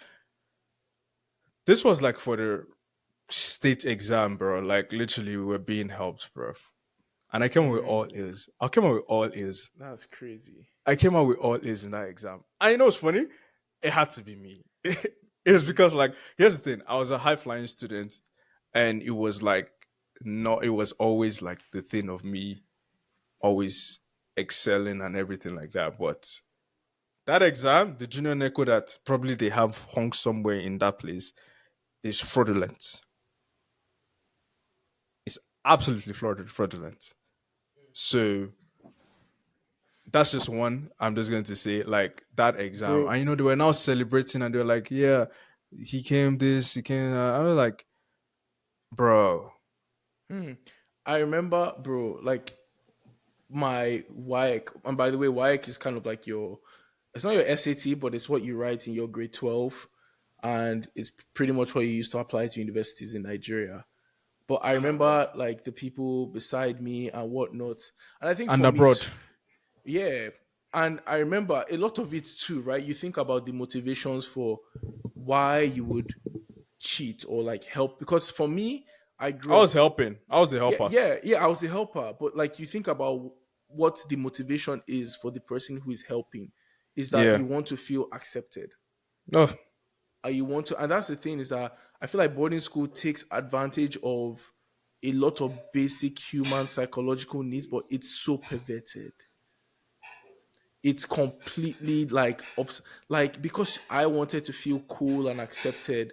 This was like for the state exam, bro. Like literally we were being helped, bro. And I came out with all A's. I came out with all A's. That's crazy. I came out with all A's in that exam. And you know what's funny? It had to be me. It's because like here's the thing. I was a high flying student and it was like no, it was always like the thing of me always excelling and everything like that. But that exam, the junior NECO that probably they have hung somewhere in that place is fraudulent. It's absolutely fraudulent. So that's just one. I'm just going to say like that exam. Bro, And they were now celebrating and they were like, yeah, he came this, he came. I was like, bro, I remember, bro, like my WAEC, and by the way, WAEC is kind of like it's not your SAT, but it's what you write in your grade 12. And it's pretty much what you use to apply to universities in Nigeria. But I remember like the people beside me and whatnot. And I think and for me, abroad. yeah. And I remember a lot of it too, right? You think about the motivations for why you would cheat or like help. Because for me, I I grew was up, helping. I was the yeah, helper. yeah, I was a helper. But like you think about what the motivation is for the person who is helping, is that Yeah. you want to feel accepted. Oh, And you want to, and that's the thing is that I feel like boarding school takes advantage of a lot of basic human psychological needs, but it's so perverted. It's completely like like because I wanted to feel cool and accepted.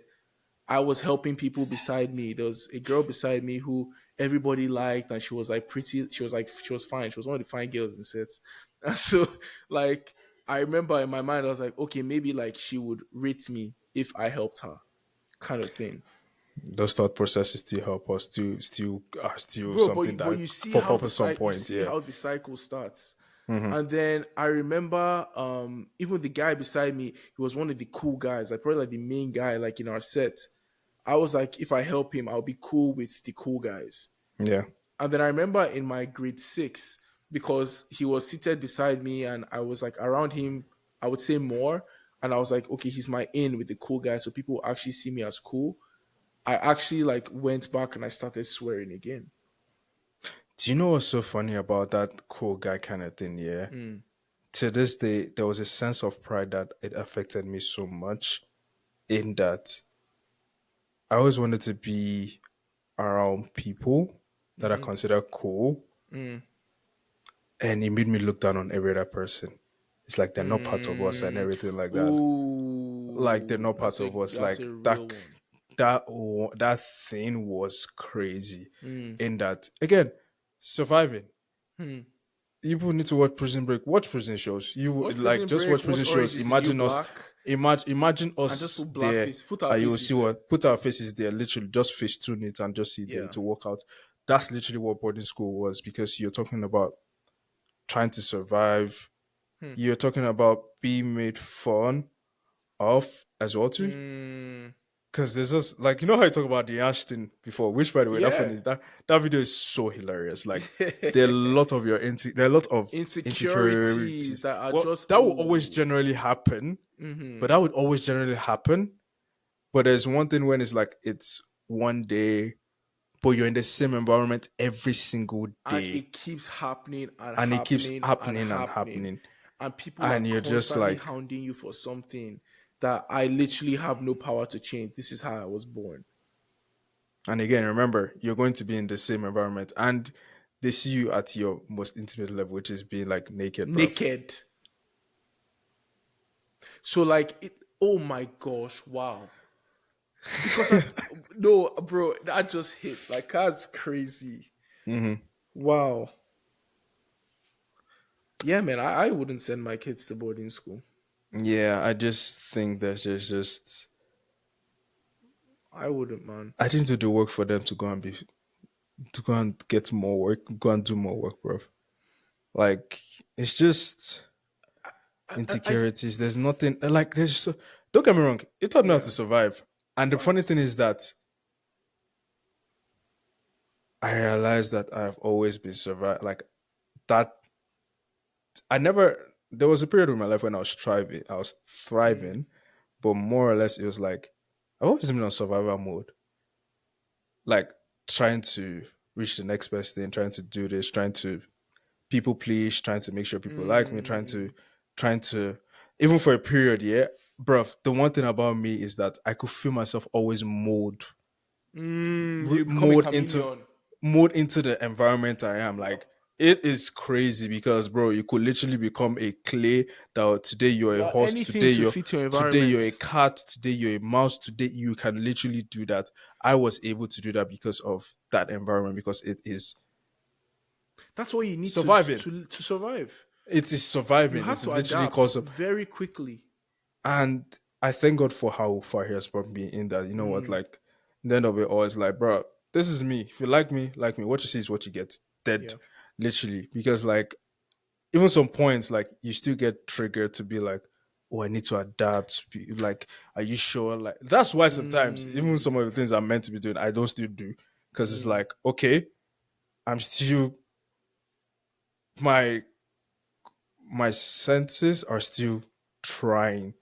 I was helping people beside me. There was a girl beside me who everybody liked, and she was like pretty. She was fine. She was one of the fine girls in sets. And so, like, I remember in my mind, I was like, okay, maybe like she would rate me if I helped her, kind of thing. those thought processes still help us still Bro, something but that you see pop how up at some you point. see Yeah. how the cycle starts. And then I remember even the guy beside me, he was one of the cool guys, like probably like the main guy, like in our set. I was like, if I help him, I'll be cool with the cool guys. Yeah. And then I remember in my grade six, because he was seated beside me and I was like around him, I would say more. And I was like, okay, he's my in with the cool guys. So people actually see me as cool. I actually like went back and I started swearing again. Do you know what's so funny about that cool guy kind of thing? Yeah. To this day, there was a sense of pride that it affected me so much in that I always wanted to be around people that are considered cool, and it made me look down on every other person. It's like they're not part of us and everything like that. Like they're Ooh, not part of us. that's Like a real one. that thing was crazy. In that again, surviving. You need to watch Prison Break. Watch prison shows. You Watch like Prison just Break, watch watch prison Orange shows. is the New Imagine us. Black, Imagine and just us put black there. face, put our And you will faces see there. what put our faces there. Literally, just face tune it and just see there Yeah. to work out. that's literally what boarding school was, because you're talking about trying to survive. Hmm. You're talking about being made fun of as well too. Mm, Because there's just like, you know how I talk about the Ashton before, which by the way, that yeah. funny is that video is so hilarious. Like there are a lot of there are a lot of Insecurities insecurities. that are Well, just that will always oh. generally happen, but Hmm. that would always generally happen. But there's one thing when it's like it's one day, but you're in the same environment every single And day, it keeps happening and and it keeps happening and happening and happening. happening, And people are and you're just constantly like, hounding you for something that I literally have no power to change. This is how I was born. and again, remember, you're going to be in the same environment, and they see you at your most intimate level, which is being like naked, bruv. Naked. So like it, oh my gosh, wow. Because I no, bro, that just hit. Like that's crazy. Hmm. Wow. Yeah, man, I wouldn't send my kids to boarding school. Yeah, I just think that there's just I wouldn't, man. I think to do work for them to go and be to go and get more work, go and do more work, bruv. Like it's just I insecurities. There's nothing like there's. Don't get me wrong. It taught me how yeah, to survive, and the funny thing facts. is that I realized that I've always been survive like that. I never. There was a period in my life when I was thriving. I was Mm, thriving, but more or less it was like I've always been on survival mode, like trying to reach the next best thing, trying to do this, trying to people please, trying to make sure people like me, mm, trying to, even for a period, yeah, bruv. The one thing about me is that I could feel myself always you become a mold into chameleon. the environment I am. Yep. Like it is crazy because, bro, you could literally become a clay. That today you're a Yeah, horse, anything to fit your today you're a environment. cat, today you're a mouse. Today you can literally do that. I was able to do that because of that environment, because it is That's what you need to surviving. to survive. It is You surviving. have It's to literally adapt cause of, very quickly. and I thank God for how far He has brought me in that. You know what? Mm, Like, the end of it all is like, bro, this is me. If you like me, like me. What you see is what you get. Dead. yeah. Literally. Because, like, even some points, like, you still get triggered to be like, oh, I need to adapt. Like, are you sure? Like, that's why sometimes, even Mm, some of the things I'm meant to be doing, I don't still do. Because it's mm, like, okay, I'm still, my senses are still trying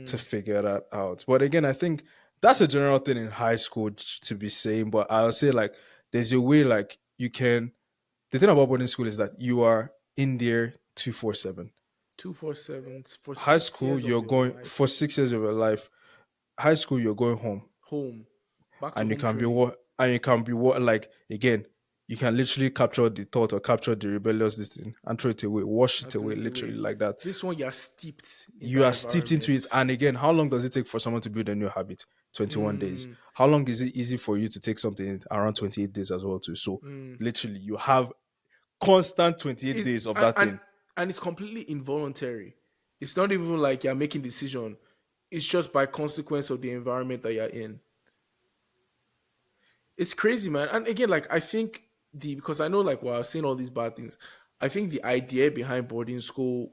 to mm. figure that out. But again, I think that's a general thing in high school to be saying. But I'll say like there's a way like you can. The thing about boarding school is that you are in there 247. 247 for High six school, years of you're your going for life. 6 years of your life. High school, you're going home, Home. Back to and you home can be training. what, and you can be what, like again. You can literally capture the thought or capture the rebellious this thing and throw it away, wash I it threw away, it literally away. like that. This one, you're steeped in You that are steeped into environment. it. And again, how long does it take for someone to build a new habit? 21 days. Mm, How long is it easy for you to take something around 28 days as well too? So mm. literally you have constant 28 It, days of and, that and thing. and it's completely involuntary. It's not even like you're making decision. It's just by consequence of the environment that you're in. It's crazy, man. And again, like I think the because I know like while I was saying all these bad things, I think the idea behind boarding school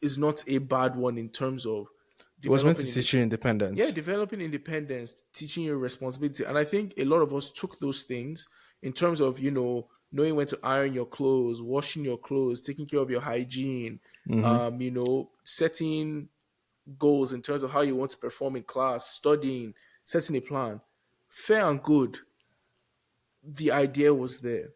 is not a bad one in terms of It was meant to developing in teach you yeah, independence. developing independence, teaching you responsibility. And I think a lot of us took those things in terms of, knowing when to iron your clothes, washing your clothes, taking care of your hygiene, Hmm. setting goals in terms of how you want to perform in class, studying, setting a plan. Fair and good. The idea was there.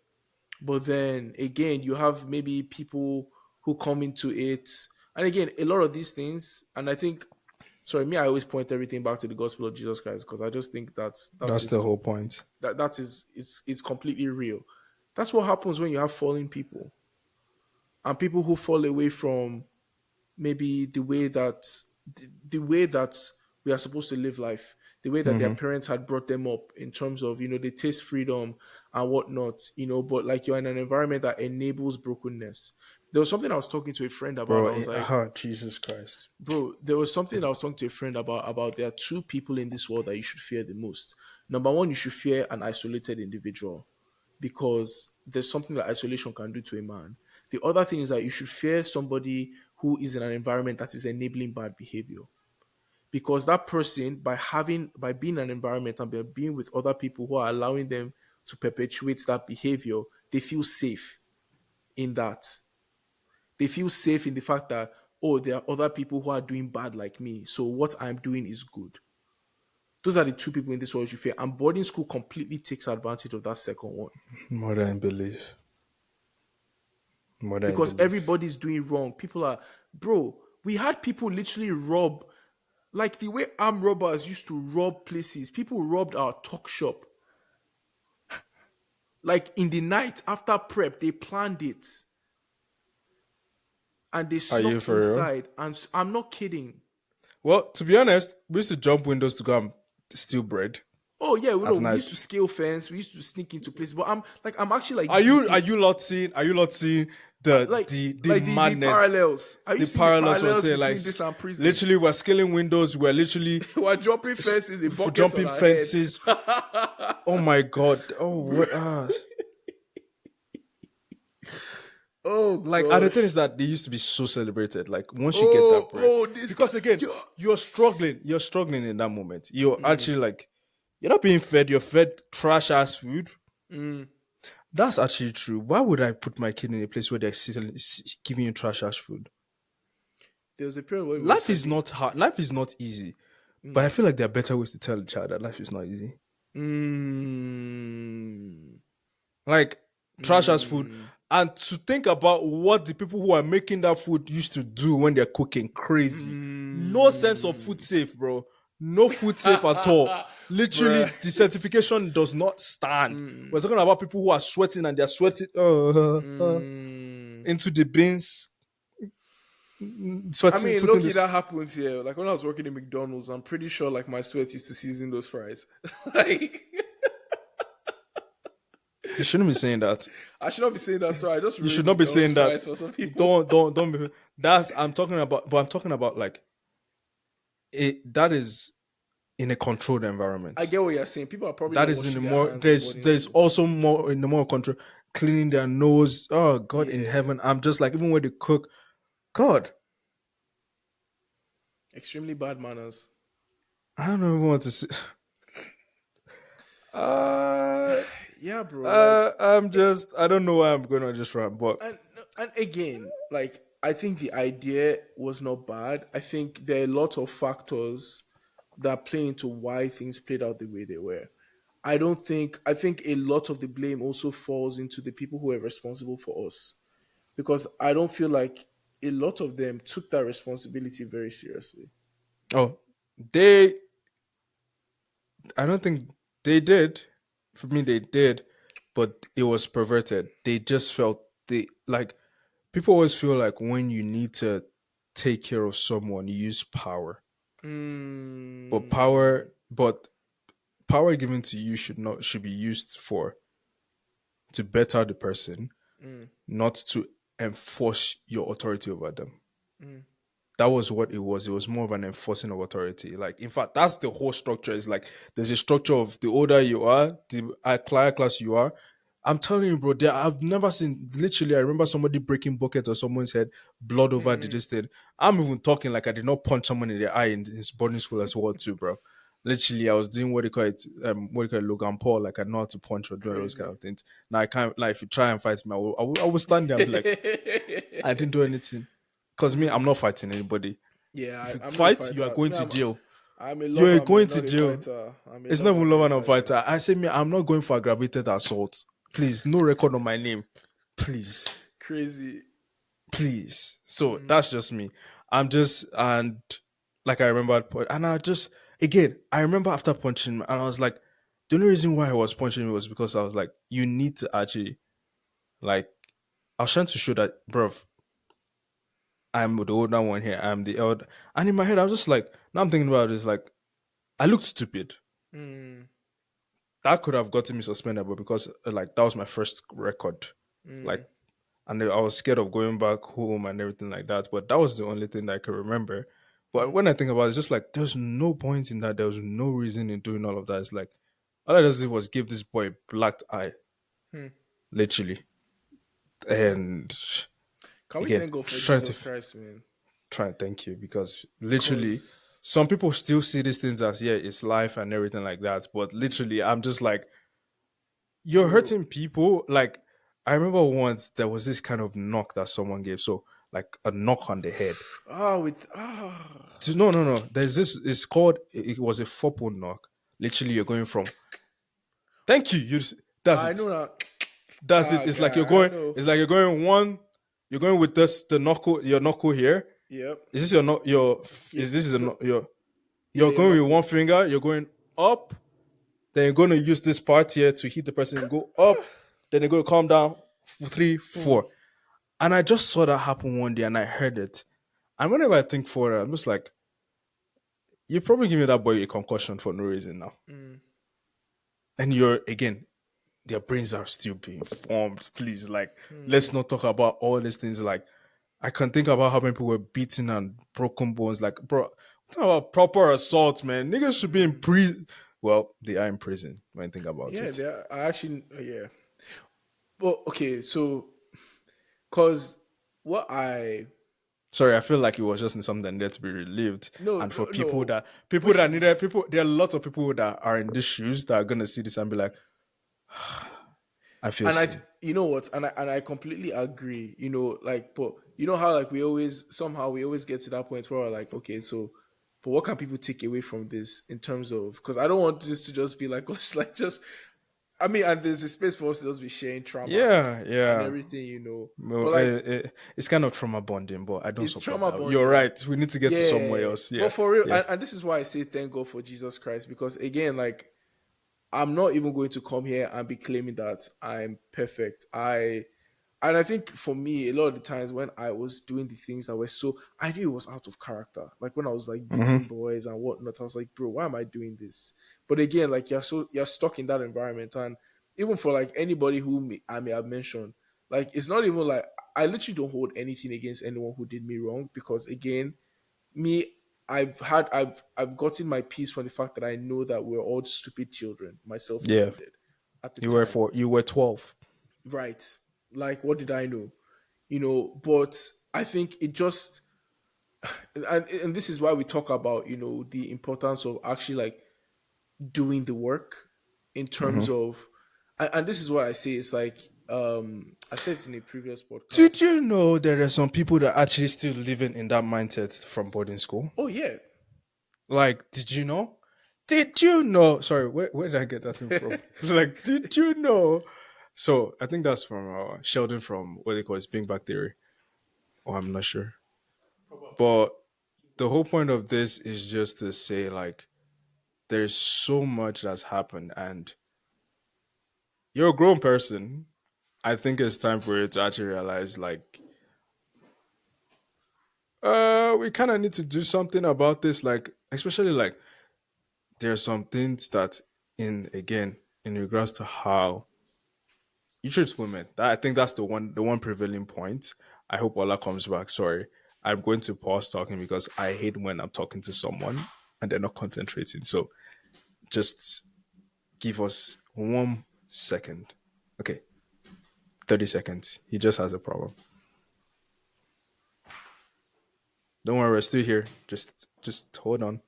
But then again, you have maybe people who come into it. And again, a lot of these things, and I think sorry, me, I always point everything back to the gospel of Jesus Christ because I just think that That's is the whole point. that is it's completely real. That's what happens when you have fallen people and people who fall away from maybe the way that we are supposed to live life, the way that their Hmm. parents had brought them up in terms of they taste freedom and whatnot, but like you're in an environment that enables brokenness. There was something I was talking to a friend about. Bro, I was like, Jesus Christ. bro, there was something I was talking to a friend about there are two people in this world that you should fear the most. Number one, you should fear an isolated individual. because there's something that isolation can do to a man. The other thing is that you should fear somebody who is in an environment that is enabling bad behavior. Because that person, by being in an environment and by being with other people who are allowing them to perpetuate that behavior, they feel safe in that. They feel safe in the fact that, oh, there are other people who are doing bad like me. So what I'm doing is good. Those are the two people in this world you fear. And boarding school completely takes advantage of that second one. More than belief. More than Because belief. everybody's doing wrong. People are, bro, we had people literally rob, like the way armed robbers used to rob places. People robbed our talk shop. Like in the night after prep, they planned it and they Are you snuck for real? inside. And I'm not kidding. Well, to be honest, we used to jump windows to go and steal bread Oh yeah, we know at we night. used to scale fence, we used to sneak into places, but I'm actually Are like you deep are in, you not seeing the like the the madness, parallels. Are you the seeing the parallels was parallels saying like between this and prison? literally we're scaling windows, we're literally We're jumping fences, the for buckets on jumping our head. fences. Oh my god. Oh what Oh like and the thing gosh. is that they used to be so celebrated. Like once you get Oh, that bread. oh, this guy. Because again, Yeah. you're struggling in that moment. You're actually like you're not being fed, you're fed trash ass food. Mm. That's actually true. Why would I put my kid in a place where they're giving you trash ass food? There was a period when we were Life is sending. not hard. Life is not easy. But I feel like there are better ways to tell a child that life is not easy. Mm, Like trash ass food. mm, And to think about what the people who are making that food used to do when they're cooking, crazy. No sense of food mm. safe, bro. No food safe at all. Bruh. Literally, the certification does not stand. We're Mm, talking about people who are sweating and they're sweating mm. into the bins, I sweating, mean, putting low-key, this. that happens here. Like when I was working in McDonald's, I'm pretty sure like my sweat used to season those fries. Like You shouldn't be saying that. I should not be saying that. Sorry, I just You ruined should not be McDonald's saying that. fries for some people. Don't be. That's I'm talking about. But I'm talking about like it. That is in a controlled I environment. get what you're saying. People are probably That not is in a washing their more. hands in boarding There's school. also more in the more control. Cleaning their nose. Oh God in Yeah, heaven. I'm just like even when they cook. God, extremely bad manners. I don't even want to say. Uh, Yeah, bro. Like, I'm just. I don't know why I'm going to just run, but and and again, like I think the idea was not bad. I think there are a lot of factors that play into why things played out the way they were. I think a lot of the blame also falls into the people who are responsible for us because I don't feel like a lot of them took that responsibility very seriously. oh, they. I don't think they did. For me, they did, but it was perverted. They just felt they like people always feel like when you need to take care of someone, you use power. But Mm, power given to you should be used for to better the person, mm, not to enforce your authority over them. mm, That was what it was. It was more of an enforcing of authority. Like, in fact, that's the whole structure. It's like there's a structure of the older you are, the higher class you are. I'm telling you, bro. I've never seen. Literally, I remember somebody breaking buckets on someone's head, blood over the mm. this thing. I'm even talking like I did not punch someone in the eye in his boarding school as well, too, bro. Literally, I was doing what do you call it, what do you call it, Logan Paul. Like I know how to punch or do those kind Crazy. of things. Now I can't. Like if you try and fight me, I will stand there and be like, I didn't do anything. Because me, I'm not fighting anybody. Yeah, If you I'm not a fight, you are fighter. going Me, to jail. I'm a You're lover going man, to not a jail. fighter. I'm a It's not lover, even not love a and fighter. fighter. I say me, I'm not going for aggravated assault. Please, no record on my name. Please, Crazy. please. So that's just me. I'm just and like I remember, and I just again, I remember after punching him, and I was like, the only reason why I was punching him was because I was like, you need to actually like. I was trying to show that, bruv, I'm the older one here. I'm the elder. And in my head, I was just like, now I'm thinking about it, it's like, I looked stupid. Mm, That could have gotten me suspended, but because like that was my first record, like, mm, and I was scared of going back home and everything like that. But that was the only thing that I could remember. But mm. when I think about it, it's just like there's no point in that. There was no reason in doing all of that. It's like all I did was give this boy a black eye. Hmm. literally. And Can we again, thank God for trying to Jesus Christ, man? try and thank you because literally Cause some people still see these things as yeah, it's life and everything like that. But literally, I'm just like, you're bro, hurting people. Like I remember once there was this kind of knock that someone gave. So like a knock on the head. with No, no, no. There's this. It's called. It was a 4 point knock. Literally, you're going from. Thank you. You. That's I it. know that. That's it. It's like you're I going. know. It's like you're going one. You're going with this. The knuckle. Your knuckle here. Yep. Is this your your? Yeah. Is this No. your? Yeah, You're your going with one knuckle. finger. You're going up. Then you're going to use this part here to hit the person. Go up. Then you're going to calm down. Three, Hmm. 4. And I just saw that happen one day, and I heard it. And whenever I think forward, I'm just like, you probably give me that boy a concussion for no reason now. Mm. And you're again, their brains are still being formed. Please, like, let's Hmm. not talk about all these things. Like, I can think about how many people were beaten and broken bones. Like, bro, talk about proper assault, man. Niggas should be in Hmm. prison. Well, they are in prison when I think about Yeah, it. they are. I actually yeah. But okay, so cause what I Sorry, I feel like it was just something that needed to be relieved. no And for no no, people which that needed is people, there are lots of people that are in these shoes that are gonna see this and be like, I feel and seen. you know what, and I completely agree. You know, like, but you know how like we always somehow we always get to that point where we're like, okay, so, but what can people take away from this in terms of? Because I don't want this to just be like us, like just. I mean, and there's a space for us to just be sharing trauma Yeah, and yeah. everything, you know. Well, But like, it's kind of trauma bonding, but I don't it's support trauma that. You're bonding. right. We need to get to somewhere Yeah, else. Yeah, but for real, yeah. and this is why I say thank God for Jesus Christ, because again, like, I'm not even going to come here and be claiming that I'm perfect. And I think for me, a lot of the times when I was doing the things that were so, I knew it was out of character. Like when I was like beating Hmm. boys and whatnot, I was like, bro, why am I doing this? But again, like you're stuck in that environment, and even for like anybody who I may have mentioned, like it's not even like I literally don't hold anything against anyone who did me wrong, because again, me, I've gotten my peace from the fact that I know that we're all stupid children, myself Yeah, included, at the time. you were 12. Right. Like, what did I know? You know, but I think it just, and this is why we talk about, you know, the importance of actually like doing the work in terms Hmm. of, and this is what I say. It's like, I said it in a previous Did podcast. you know there are some people that actually still living in that mindset from boarding school? Oh yeah. Like, did you know? Did you know? Sorry, where did I get that thing from? Like, did you know? So I think that's from Sheldon from what they call it, Big Bang Theory. Oh, I'm not sure. But the whole point of this is just to say, like, there's so much that's happened, and you're a grown person. I think it's time for you to actually realize, like, we kind of need to do something about this. Like, especially like, there's some things that, in again, in regards to how you treat women. That I think that's the one prevailing point. I hope Ola comes back. Sorry, I'm going to pause talking because I hate when I'm talking to someone and they're not concentrating. So just give us 1 second. Okay, 30 seconds. He just has a problem. Don't worry, we're still here. Just hold on.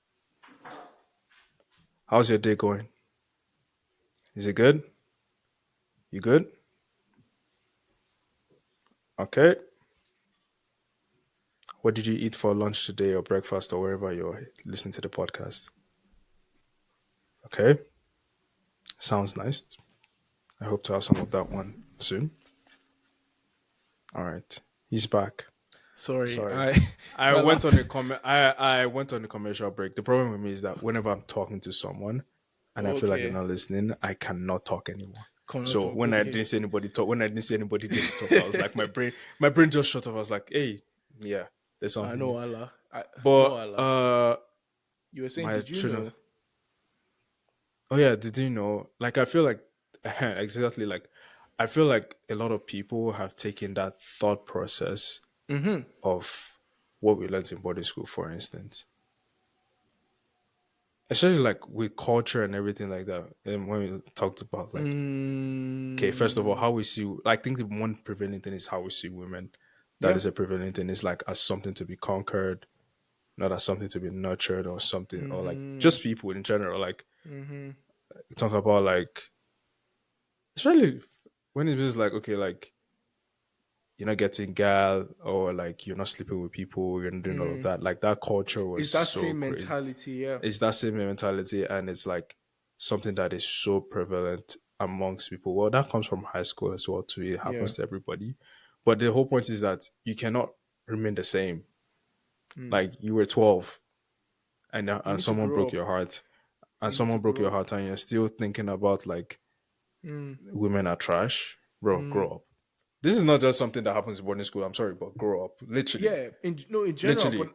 How's your day going? Is it good? You good? Okay. What did you eat for lunch today or breakfast or wherever you're listening to the podcast? Okay. Sounds nice. I hope to have some of that one soon. All right. He's back. Sorry, Sorry. I I my went on laptop. a I went on a commercial break. The problem with me is that whenever I'm talking to someone and I feel like they're Okay, not listening, I cannot talk anymore. cannot So talk. when I Okay, didn't see anybody talk, when I didn't see anybody there to talk, I was like, my brain just shut off. I was like, hey, yeah, there's I something know here. Allah. I But no Allah. You were saying, my did you train of know? oh yeah, did you know? Like I feel like exactly like I feel like a lot of people have taken that thought process Mm-hmm. of what we learned in boarding school, for instance, especially like with culture and everything like that. And when we talked about like, okay, first of all, Mm, how we see, I think the one prevailing thing is how we see women. That yeah. is a prevailing thing. It's like as something to be conquered, not as something to be nurtured or something, or like Mm-hmm. just people in general. Like Mm-hmm. talk about like, especially when it's just like, okay, like you're not getting gal or like you're not sleeping with people, you're not doing all of Mm. that. Like that culture was It's that so same crazy. mentality, yeah. It's that same mentality, and it's like something that is so prevalent amongst people. Well, that comes from high school as well too. It Yeah. happens to everybody. But the whole point is that you cannot remain the same. Mm. Like you were 12 and You and need to someone grow broke up. your heart, and You need to someone broke grow your up. heart, and you're still thinking about like Mm. women are trash. Bro, Mm. grow up. This is not just something that happens in boarding school. I'm sorry, but grow up. Literally. Yeah, in no, in general, Literally.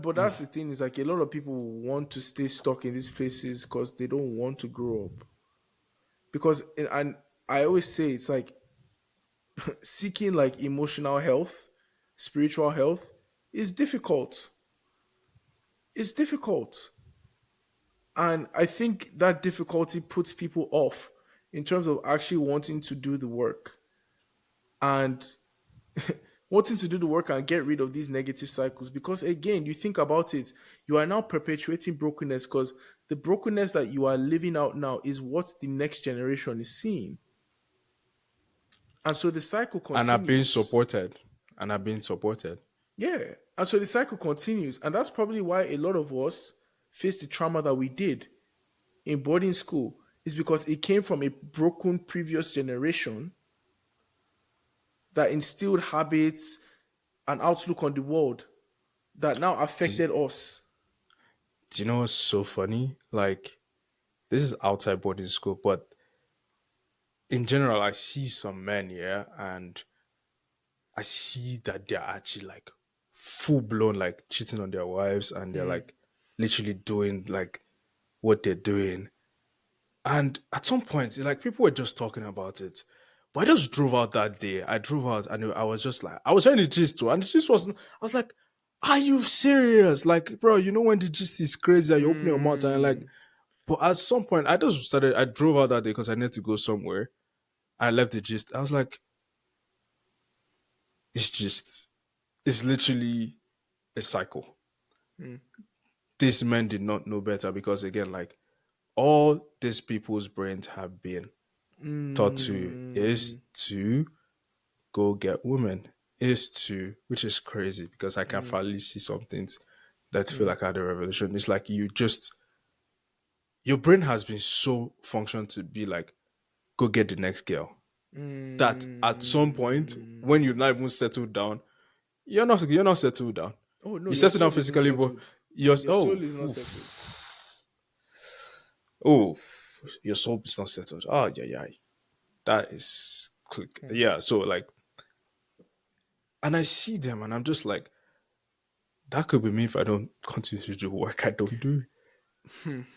but that's the thing is like a lot of people want to stay stuck in these places because they don't want to grow up. Because and I always say it's like seeking like emotional health, spiritual health is difficult. It's difficult. And I think that difficulty puts people off in terms of actually wanting to do the work and wanting to do the work and get rid of these negative cycles. Because again, you think about it, you are now perpetuating brokenness because the brokenness that you are living out now is what the next generation is seeing. And so the cycle And are being continues. supported. And are being supported. Yeah. And so the cycle continues. And that's probably why a lot of us face the trauma that we did in boarding school, is because it came from a broken previous generation that instilled habits and outlook on the world that now Do, affected us. do you know what's so funny? Like, this is outside boarding school, but in general, I see some men, yeah, and I see that they're actually like full blown, like cheating on their wives, and they're Mm, like literally doing like what they're doing. And at some point, like people were just talking about it. But I just drove out that day. I drove out and I was just like, I was trying to gist too. And the gist wasn't, I was like, are you serious? Like, bro, you know when the gist is crazy and you open your mouth and you're like, mm, but at some point, I drove out that day because I needed to go somewhere. I left the gist. I was like, it's just, it's literally a cycle. mm, These men did not know better because, again, like all these people's brains have been taught to mm, is to go get women, is to, which is crazy because I can mm, finally see some things that feel mm, like I had a revolution. It's like you just, your brain has been so functioned to be like, go get the next girl. That at some point, when mm. you've not even settled down, you're not settled down. Oh no, You your settle down soul isn't physically, but settled. you're Your soul oh is not oof, settled. oh your soul is not settled. Oh yeah, yeah. That is quick. Mm, Yeah. So like, and I see them, and I'm just like, that could be me if I don't continue to do work I don't do.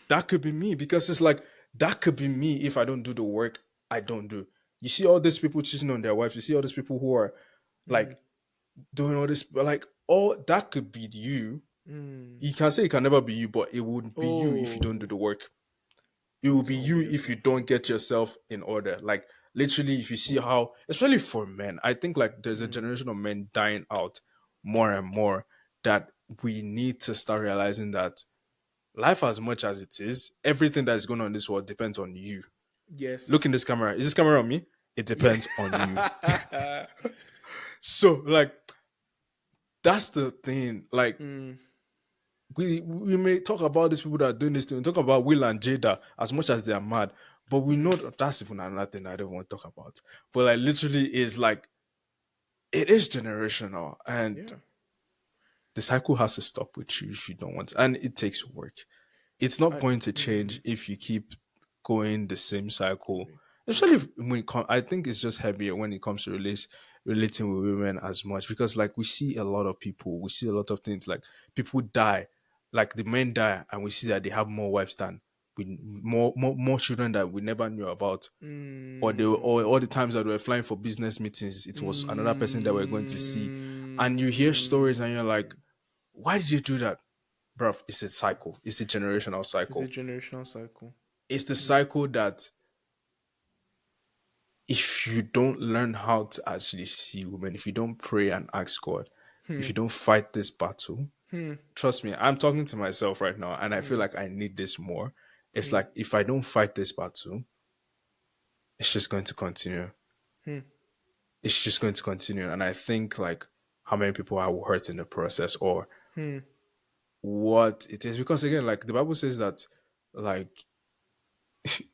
That could be me because it's like that could be me if I don't do the work I don't do. You see all these people cheating on their wives. You see all these people who are mm, like doing all this, but like all that could be you. mm. You can say it can never be you, but it would be you if you don't do Oh, the work. It will be so you if you beautiful. don't get yourself in order. Like literally, if you see how, especially for men, I think like there's a Mm, generation of men dying out more and more that we need to start realizing that life, as much as it is, everything that is going on in this world depends on you. Look yes. in this camera. Is this camera on me? It Yeah. depends on you. So like that's the thing. Like Mm, we may talk about these people that are doing this thing. We talk about Will and Jada as much as they are mad, but we know mm, that that's even another thing I don't want to talk about. But like literally, is like it is generational, and yeah. the cycle has to stop with you if you don't want, and it takes work. It's not I, going to mm, change if you keep going the same cycle. Especially mm, if, when I think it's just heavier when it comes to relating with women as much because like we see a lot of people, we see a lot of things like people die, like the men die, and we see that they have more wives than we more children that we never knew about. Or they or all the mm, times that we were flying for business meetings, it was another person that we're going to see, and you hear stories mm. and you're like, why did you do that? bruv, it's a cycle. It's a generational It's a cycle. generational cycle. It's the Mm, cycle that if you don't learn how to actually see women, if you don't pray and ask God, if you don't fight this battle, trust me, I'm talking to myself right now and I feel like I need this more. It's like if I don't fight this battle, it's just going to continue. It's just going to continue. And I think like how many people are hurt in the process or what it is. Because again, like the Bible says that like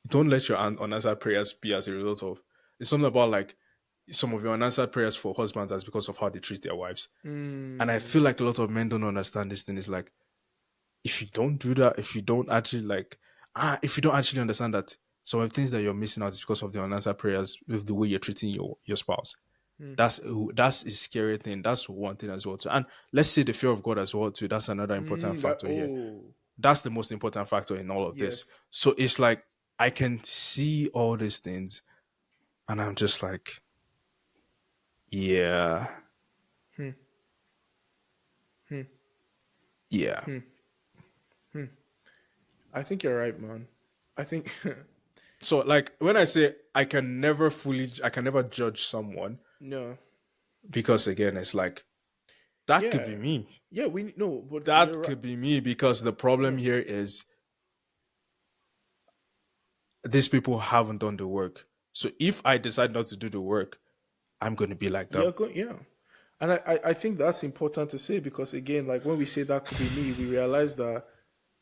don't let your unanswered prayers be as a result of it's something about like some of your unanswered prayers for husbands as because of how they treat their wives. And I feel mm, like a lot of men don't understand this thing. Is like if you don't do that, if you don't actually like if you don't actually understand that some of the things that you're missing out is because of the unanswered prayers with the way you're treating your spouse. That's a scary thing. That's one thing as well too. And let's say the fear of God as well too. That's another important that factor here. oh That's the most important factor in all of this. yes. So it's like I can see all these things and I'm just like, yeah, yeah. I think you're right, man. I think So like when I say I can never judge someone no. because again, it's like that could be Yeah. me. Yeah, we no, but you're That right. could be me because the problem Yeah. here is these people haven't done the work. So if I decide not to do the work, I'm going to be like them. You're going yeah. And I think that's important to say because again, like when we say that could be me, we realize that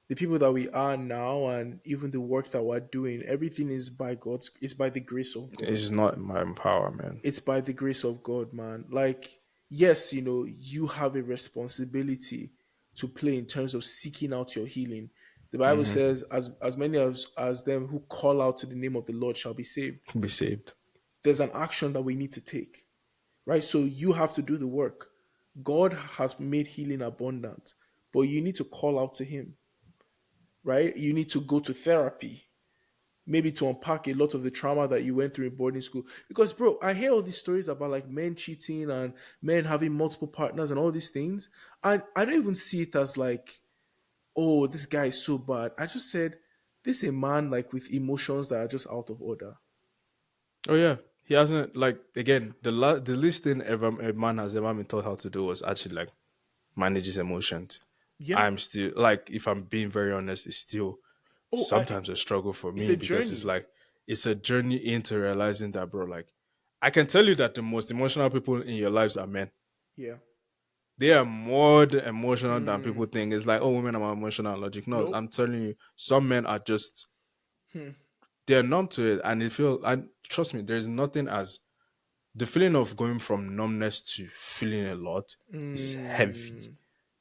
the people that we are now and even the work that we're doing, everything is by God's it's by the grace of God. It's not my empowerment. It's by the grace of God, man. Like, yes, you have a responsibility to play in terms of seeking out your healing. The Bible says, as many as them who call out to the name of the Lord shall be saved. Be saved. There's an action that we need to take, right? So you have to do the work. God has made healing abundant, but you need to call out to Him, right? You need to go to therapy, maybe to unpack a lot of the trauma that you went through in boarding school. Because, bro, I hear all these stories about like men cheating and men having multiple partners and all these things. And I don't even see it as like, oh, this guy is so bad. I just said, this is a man like with emotions that are just out of order. Oh yeah, he hasn't like again the least thing ever a man has ever been taught how to do was actually like manage his emotions. Yeah. I'm still like if I'm being very honest, it's still Oh, sometimes a struggle for it's me a because it's journey. like it's a journey into realizing that bro like I can tell you that the most emotional people in your lives are men. Yeah. They are more emotional than people Mm, think. It's like, oh, women are emotional and logic. No, nope. I'm telling you, some men are just they're numb to it, and they feel. And trust me, there's nothing as the feeling of going from numbness to feeling a lot is heavy. Mm,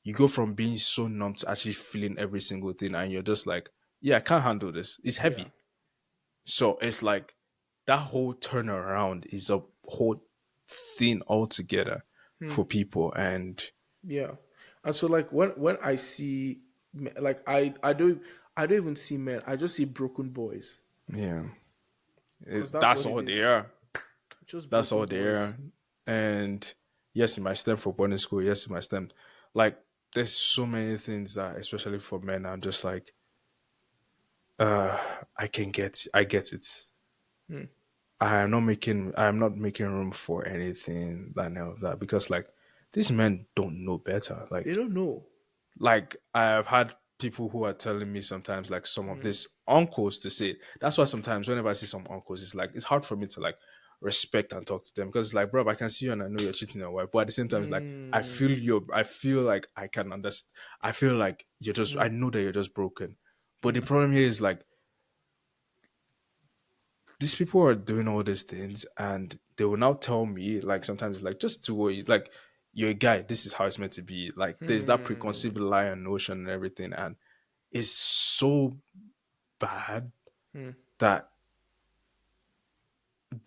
You go from being so numb to actually feeling every single thing, and you're just like, yeah, I can't handle this. It's yeah. heavy. So it's like that whole turnaround is a whole thing altogether for people, and Yeah. And so like when I see like I don't even see men. I just see broken boys yeah, because that's that's what it all they is. are. Just That's broken all they boys. are. And yes, it might stem from boarding school. Yes, it might stem. Like, there's so many things that, especially for men, I'm just like, I get it. I am not making room for anything than of that because, like, these men don't know better. They don't know. Like I have had people who are telling me sometimes like some of these uncles to say it. That's why sometimes whenever I see some uncles, it's like it's hard for me to like respect and talk to them because it's like, bro, I can see you and I know you're cheating on your wife, but at the same time, it's like I feel like I can understand. I feel like I know that you're just broken. But the problem here is like these people are doing all these things and they will now tell me like sometimes it's like just do what you like you're a guy, this is how it's meant to be. Like there's that preconceived lie and notion and everything and it's so bad that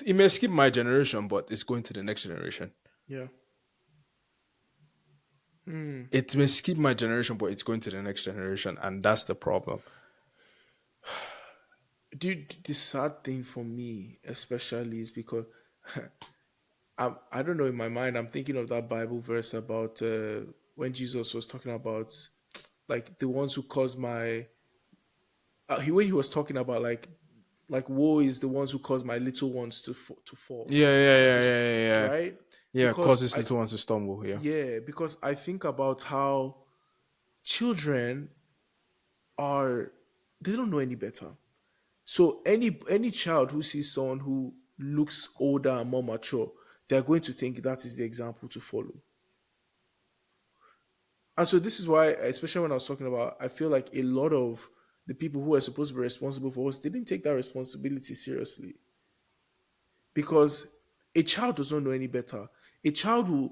it may skip my generation, but it's going to the next generation. Yeah. It may skip my generation, but it's going to the next generation, and that's the problem. Dude, the sad thing for me, especially, is because I don't know. In my mind, I'm thinking of that Bible verse about when Jesus was talking about. like the ones who caused my when he was talking about like woe is the ones who cause my little ones to fall Yeah, yeah, or yeah, yeah, yeah, yeah. right Yeah, because causes I little ones to stumble. Yeah. yeah because I think about how children are they don't know any better. So any child who sees someone who looks older and more mature, they're going to think that is the example to follow. And so this is why, especially when I was talking about, I feel like a lot of the people who are supposed to be responsible for us didn't take that responsibility seriously. Because a child does not know any better. A child who,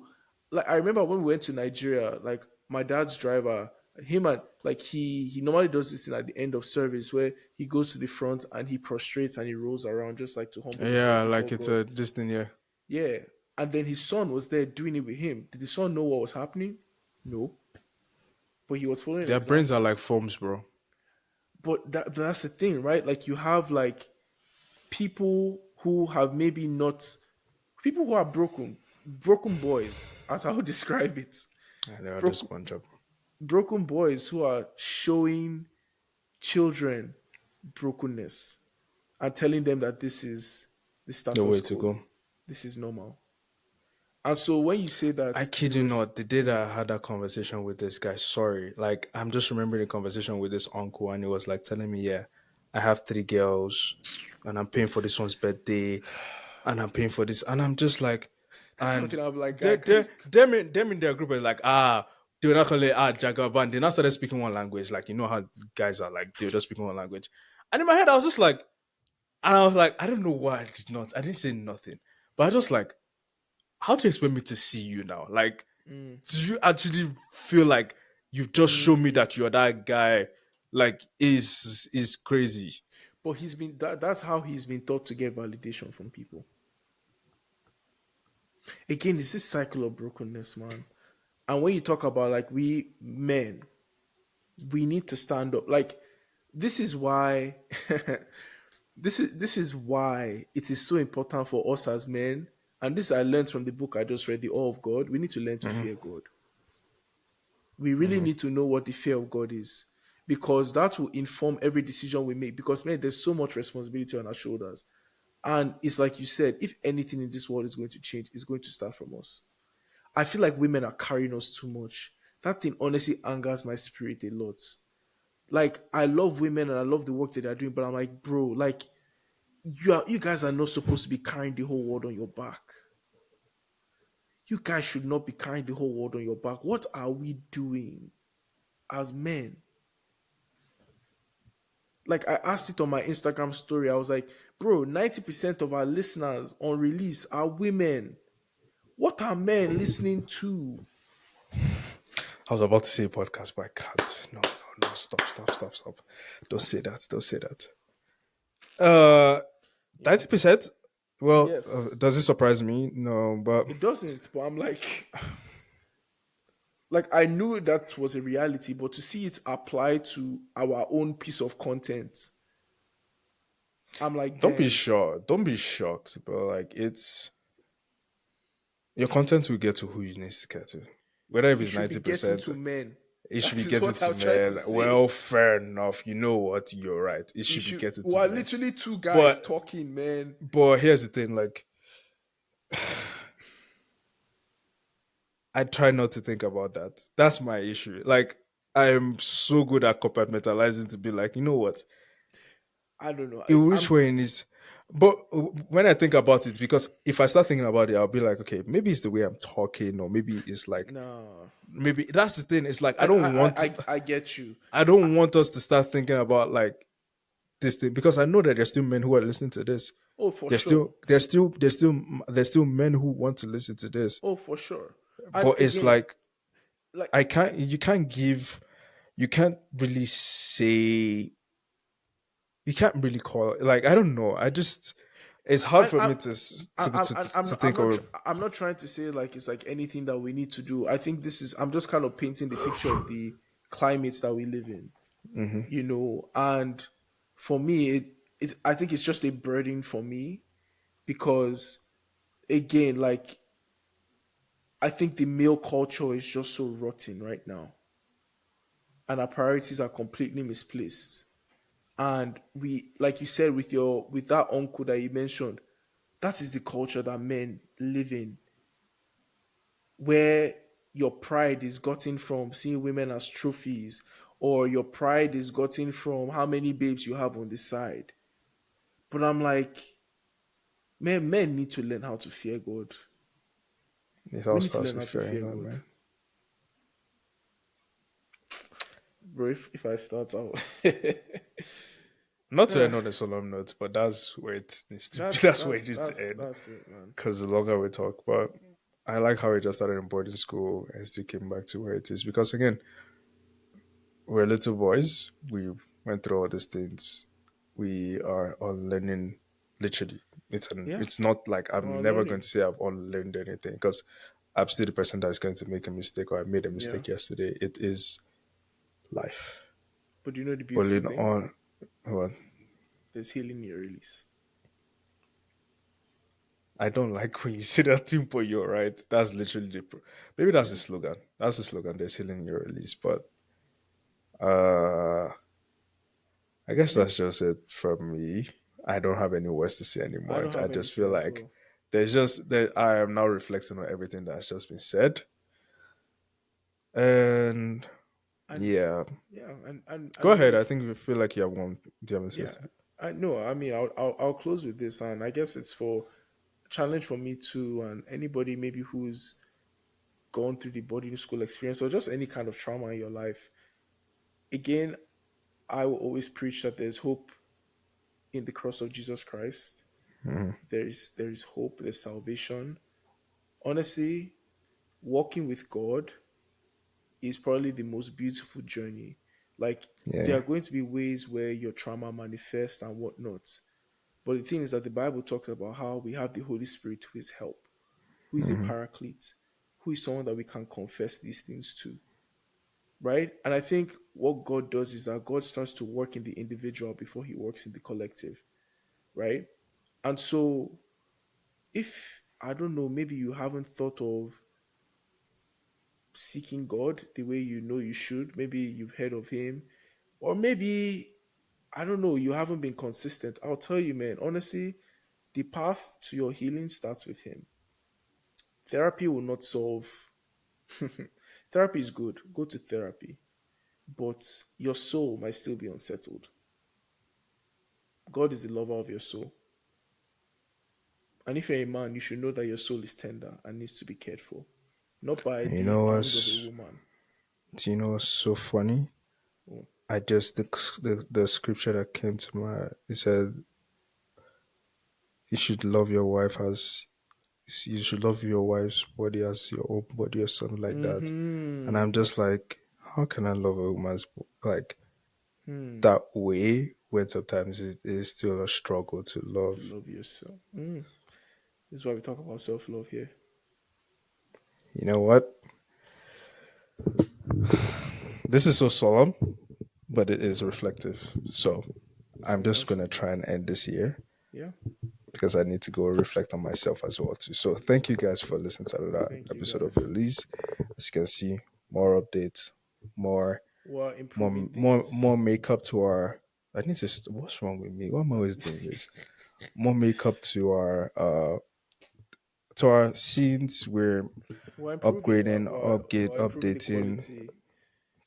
like, I remember when we went to Nigeria, like my dad's driver, him and like he normally does this thing at the end of service where he goes to the front and he prostrates and he rolls around just like to humble himself Yeah, before like it's God. a this thing. Yeah, Yeah. And then his son was there doing it with him. Did the son know what was happening? No. But he was following an their brains are example. like foams, bro. But that's the thing, right? Like you have like people who have maybe not people who are broken boys, as I would describe it. I know the Broken sponge up. broken boys who are showing children brokenness and telling them that this is the The status way to quo. go. This is normal. And so when you say I that kid you not, the day that I had that conversation with this guy, sorry, like I'm just remembering the conversation with this uncle, and he was like telling me, yeah, I have three girls, and I'm paying for this one's birthday, and I'm paying for this, and I'm just like, and fucking I'm like, they, guy, they, please. them in their group are like, they were not calling it Jagaban. They now started speaking one language, like you know how guys are like, they were just speaking one language, and in my head I was just like, and I was like, I don't know why I didn't say nothing, but I just like, how do you expect me to see you now? Like, Mm, do you actually feel like you've just shown me mm. that you're that guy? Like, is crazy. But that's how he's been taught to get validation from people. Again, it's this cycle of brokenness, man. And when you talk about like we men, we need to stand up. Like this is why this is why it is so important for us as men. And this I learned from the book I just read, The Awe of God. We need to learn to fear God. We really need to know what the fear of God is. Because that will inform every decision we make. Because man, there's so much responsibility on our shoulders. And it's like you said, if anything in this world is going to change, it's going to start from us. I feel like women are carrying us too much. That thing honestly angers my spirit a lot. Like I love women and I love the work that they're doing, but I'm like, bro, like you guys are not supposed to be carrying the whole world on your back. You guys should not be carrying the whole world on your back. What are we doing as men? Like I asked it on my Instagram story. I was like, bro, 90% of our listeners on release are women. What are men listening to? I was about to say podcast, but I can't. No, no, no. Stop, stop, stop, stop. Don't say that. Don't say that. Uh, You know? 90%. Well, Yes. does it surprise me? No, but It doesn't, but I'm like I knew that was a reality, but to see it applied to our own piece of content, I'm like, don't be damn, shocked. Don't be shocked. But like, it's your content will get to who you need to get to. Whether if it it's should be ninety getting percent, to men. it should be That is getting what to I'm trying to men. say. Well, fair enough. You know what? You're right. It It should be should getting to we're men. literally two guys But talking, man. here's the thing. Like, I try not to think about that. That's my issue. Like, I am so good at compartmentalizing to be like, you know what? I don't know. In which I'm way is, but when I think about it, because if I start thinking about it, I'll be like, okay, maybe it's the way I'm talking, or maybe it's like, no. maybe that's the thing. It's like I I I, I get you. I don't want us to start thinking about like this thing because I know that there's still men who are listening to this. Oh, for sure. There's still men who want to listen to this. Oh, for sure. And But it's again, like like I can't. You can't really say. You can't really call it. Like I don't know. I just. It's hard I, for I, me to think of. I'm not trying to say like it's like anything that we need to do. I think this is I'm just kind of painting the picture of the climates that we live in, and for me it I think it's just a burden for me because again like I think the male culture is just so rotten right now. and our priorities are completely misplaced. And we, like you said, with that uncle that you mentioned, that is the culture that men live in, where your pride is gotten from seeing women as trophies, or your pride is gotten from how many babes you have on the side. But I'm like, men need to learn how to fear God. It We all need to starts learn with how to fearing fear God, God. man. Bro, if I start out, Not to end on a solemn note, but that's where it needs to be. that's That's where it that's needs to that's end. that's it, man. Because the longer we talk, but I like how we just started in boarding school and still came back to where it is. Because again, we're little boys. We went through all these things. We are unlearning, literally. Yeah, It's not like I'm well, never going learning. to say I've unlearned anything because I'm still the person that's going to make a mistake or I made a Yeah, mistake yesterday. It is life. but you know the beautiful Pulling thing? on. Well, There's healing in your release. I don't like when you say that thing, but you're right. That's literally maybe that's the Yeah, slogan. That's the slogan. There's healing in your release, but uh, I guess yeah. that's just it from me. I don't have any words to say I anymore. don't I have just anything feel as like well. there's just that I am now reflecting on everything that's just been said, and And yeah, yeah, and go you know ahead. I if think you feel like you have one. Do you have anything to yeah, say? I know. I mean, I'll close with this, and I guess it's for challenge for me too, and anybody maybe who's gone through the boarding school experience or just any kind of trauma in your life. Again, I will always preach that there's hope in the cross of Jesus Christ. There is hope. There's salvation. Honestly, walking with God is probably the most beautiful journey. Like there are Yeah. going to be ways where your trauma manifests and whatnot. But the thing is that the Bible talks about how we have the Holy Spirit who is help, who is a paraclete, who is someone that we can confess these things to, right? And I think what God does is that God starts to work in the individual before he works in the collective, right? And so if, I don't know, maybe you haven't thought of seeking God the way you know you should, maybe you've heard of him, or maybe, I don't know, you haven't been consistent. I'll tell you, man, honestly, the path to your healing starts with him. Therapy will not solve. Therapy is good. Go to therapy. But your soul might still be unsettled. God is the lover of your soul. And if you're a man, you should know that your soul is tender and needs to be cared for, not by And you the know arms of a what's woman. do you know what's so funny? Oh, I just the scripture that came to my it said you should love your wife as you should love your wife's body as your own body or something like that. And I'm mm-hmm. just like, how can I love a woman's like Hmm. that way when sometimes it is still a struggle to To love? love yourself. This is why we talk about self love here. You know what? This is so solemn, but it is reflective. So I'm So just that's gonna it, man. try and end this here Yeah. because I need to go reflect on myself as well too. So thank you guys for listening to that Thank you, episode of guys. Release. As you can see, more updates, more We're improving more things. makeup to our. I need to. What's wrong with me? Why am I always doing this? More makeup to our scenes. We're We're improving. upgrading, We're improving the updating. quality.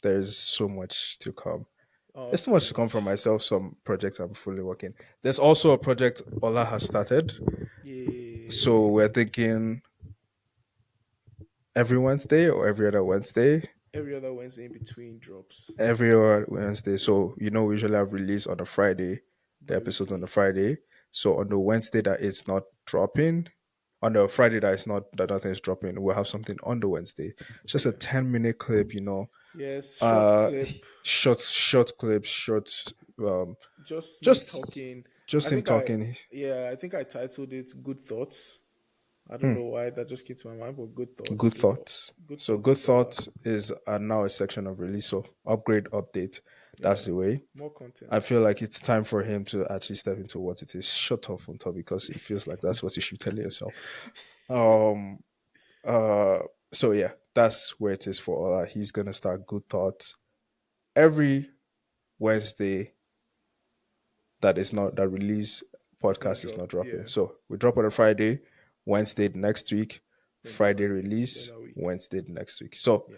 There's so much to come. Oh, There's so so much to come from much. myself. Some projects I'm fully working. There's also a project Ola has started. So Yeah. we're thinking every Wednesday or every other Wednesday. Every other Wednesday in between drops Every other Wednesday. So we usually have release on a Friday, the bi episodes on the weekly. Friday. So on the Wednesday that it's not dropping, on the Friday that it's not that nothing is dropping, we'll have something on the Wednesday. It's just a Yeah. 10-minute clip, Yes. Short uh clip. short clips, um Just me just talking. just I him think I, talking. yeah, I think I titled it Good Thoughts. I don't Hmm. know why that just came to my mind, but good Good thoughts, thoughts. good So thoughts good with Allah. thoughts is now a section of release. So upgrade, update. That's Yeah. the way. More I content. feel like it's time for him to actually step into what it is. Shut up, Funto, because it feels like that's what you should tell yourself. Um. Uh. So yeah, that's where it is for Ola. He's gonna start good thoughts every Wednesday that release It's not podcast is not dropped. dropping. Yeah. So we drop on a Friday, Wednesday the next week, Then Friday the release, other week. Wednesday the next week. So Yeah.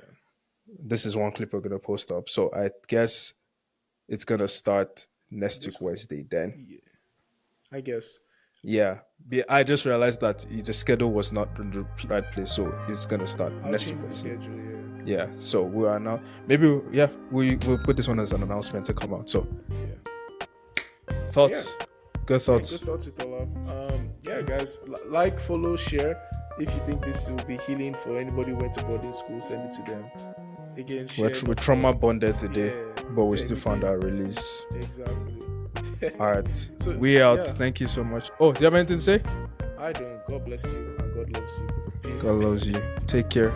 this is one clip we're gonna post up. So I guess it's gonna start next This week week. Wednesday then. Yeah. I guess. Yeah. I just realized that the schedule was not in the right place, so it's gonna start I'll next change week the Wednesday. schedule. Yeah. Yeah, so we are now we'll put this one as an announcement to come out. So Yeah. thoughts, good Yeah, thoughts. good thoughts with Ola. Yeah, guys, like, follow, share. If you think this will be healing for anybody who went to boarding school, send it to them. Again, share. We're trauma bonded today, Yeah, but we still found technically. our release. Exactly. All right, So, we out. yeah. Thank you so much. Oh, do you have anything to say? I don't. God bless you and God loves you. Peace. God loves you. Take care.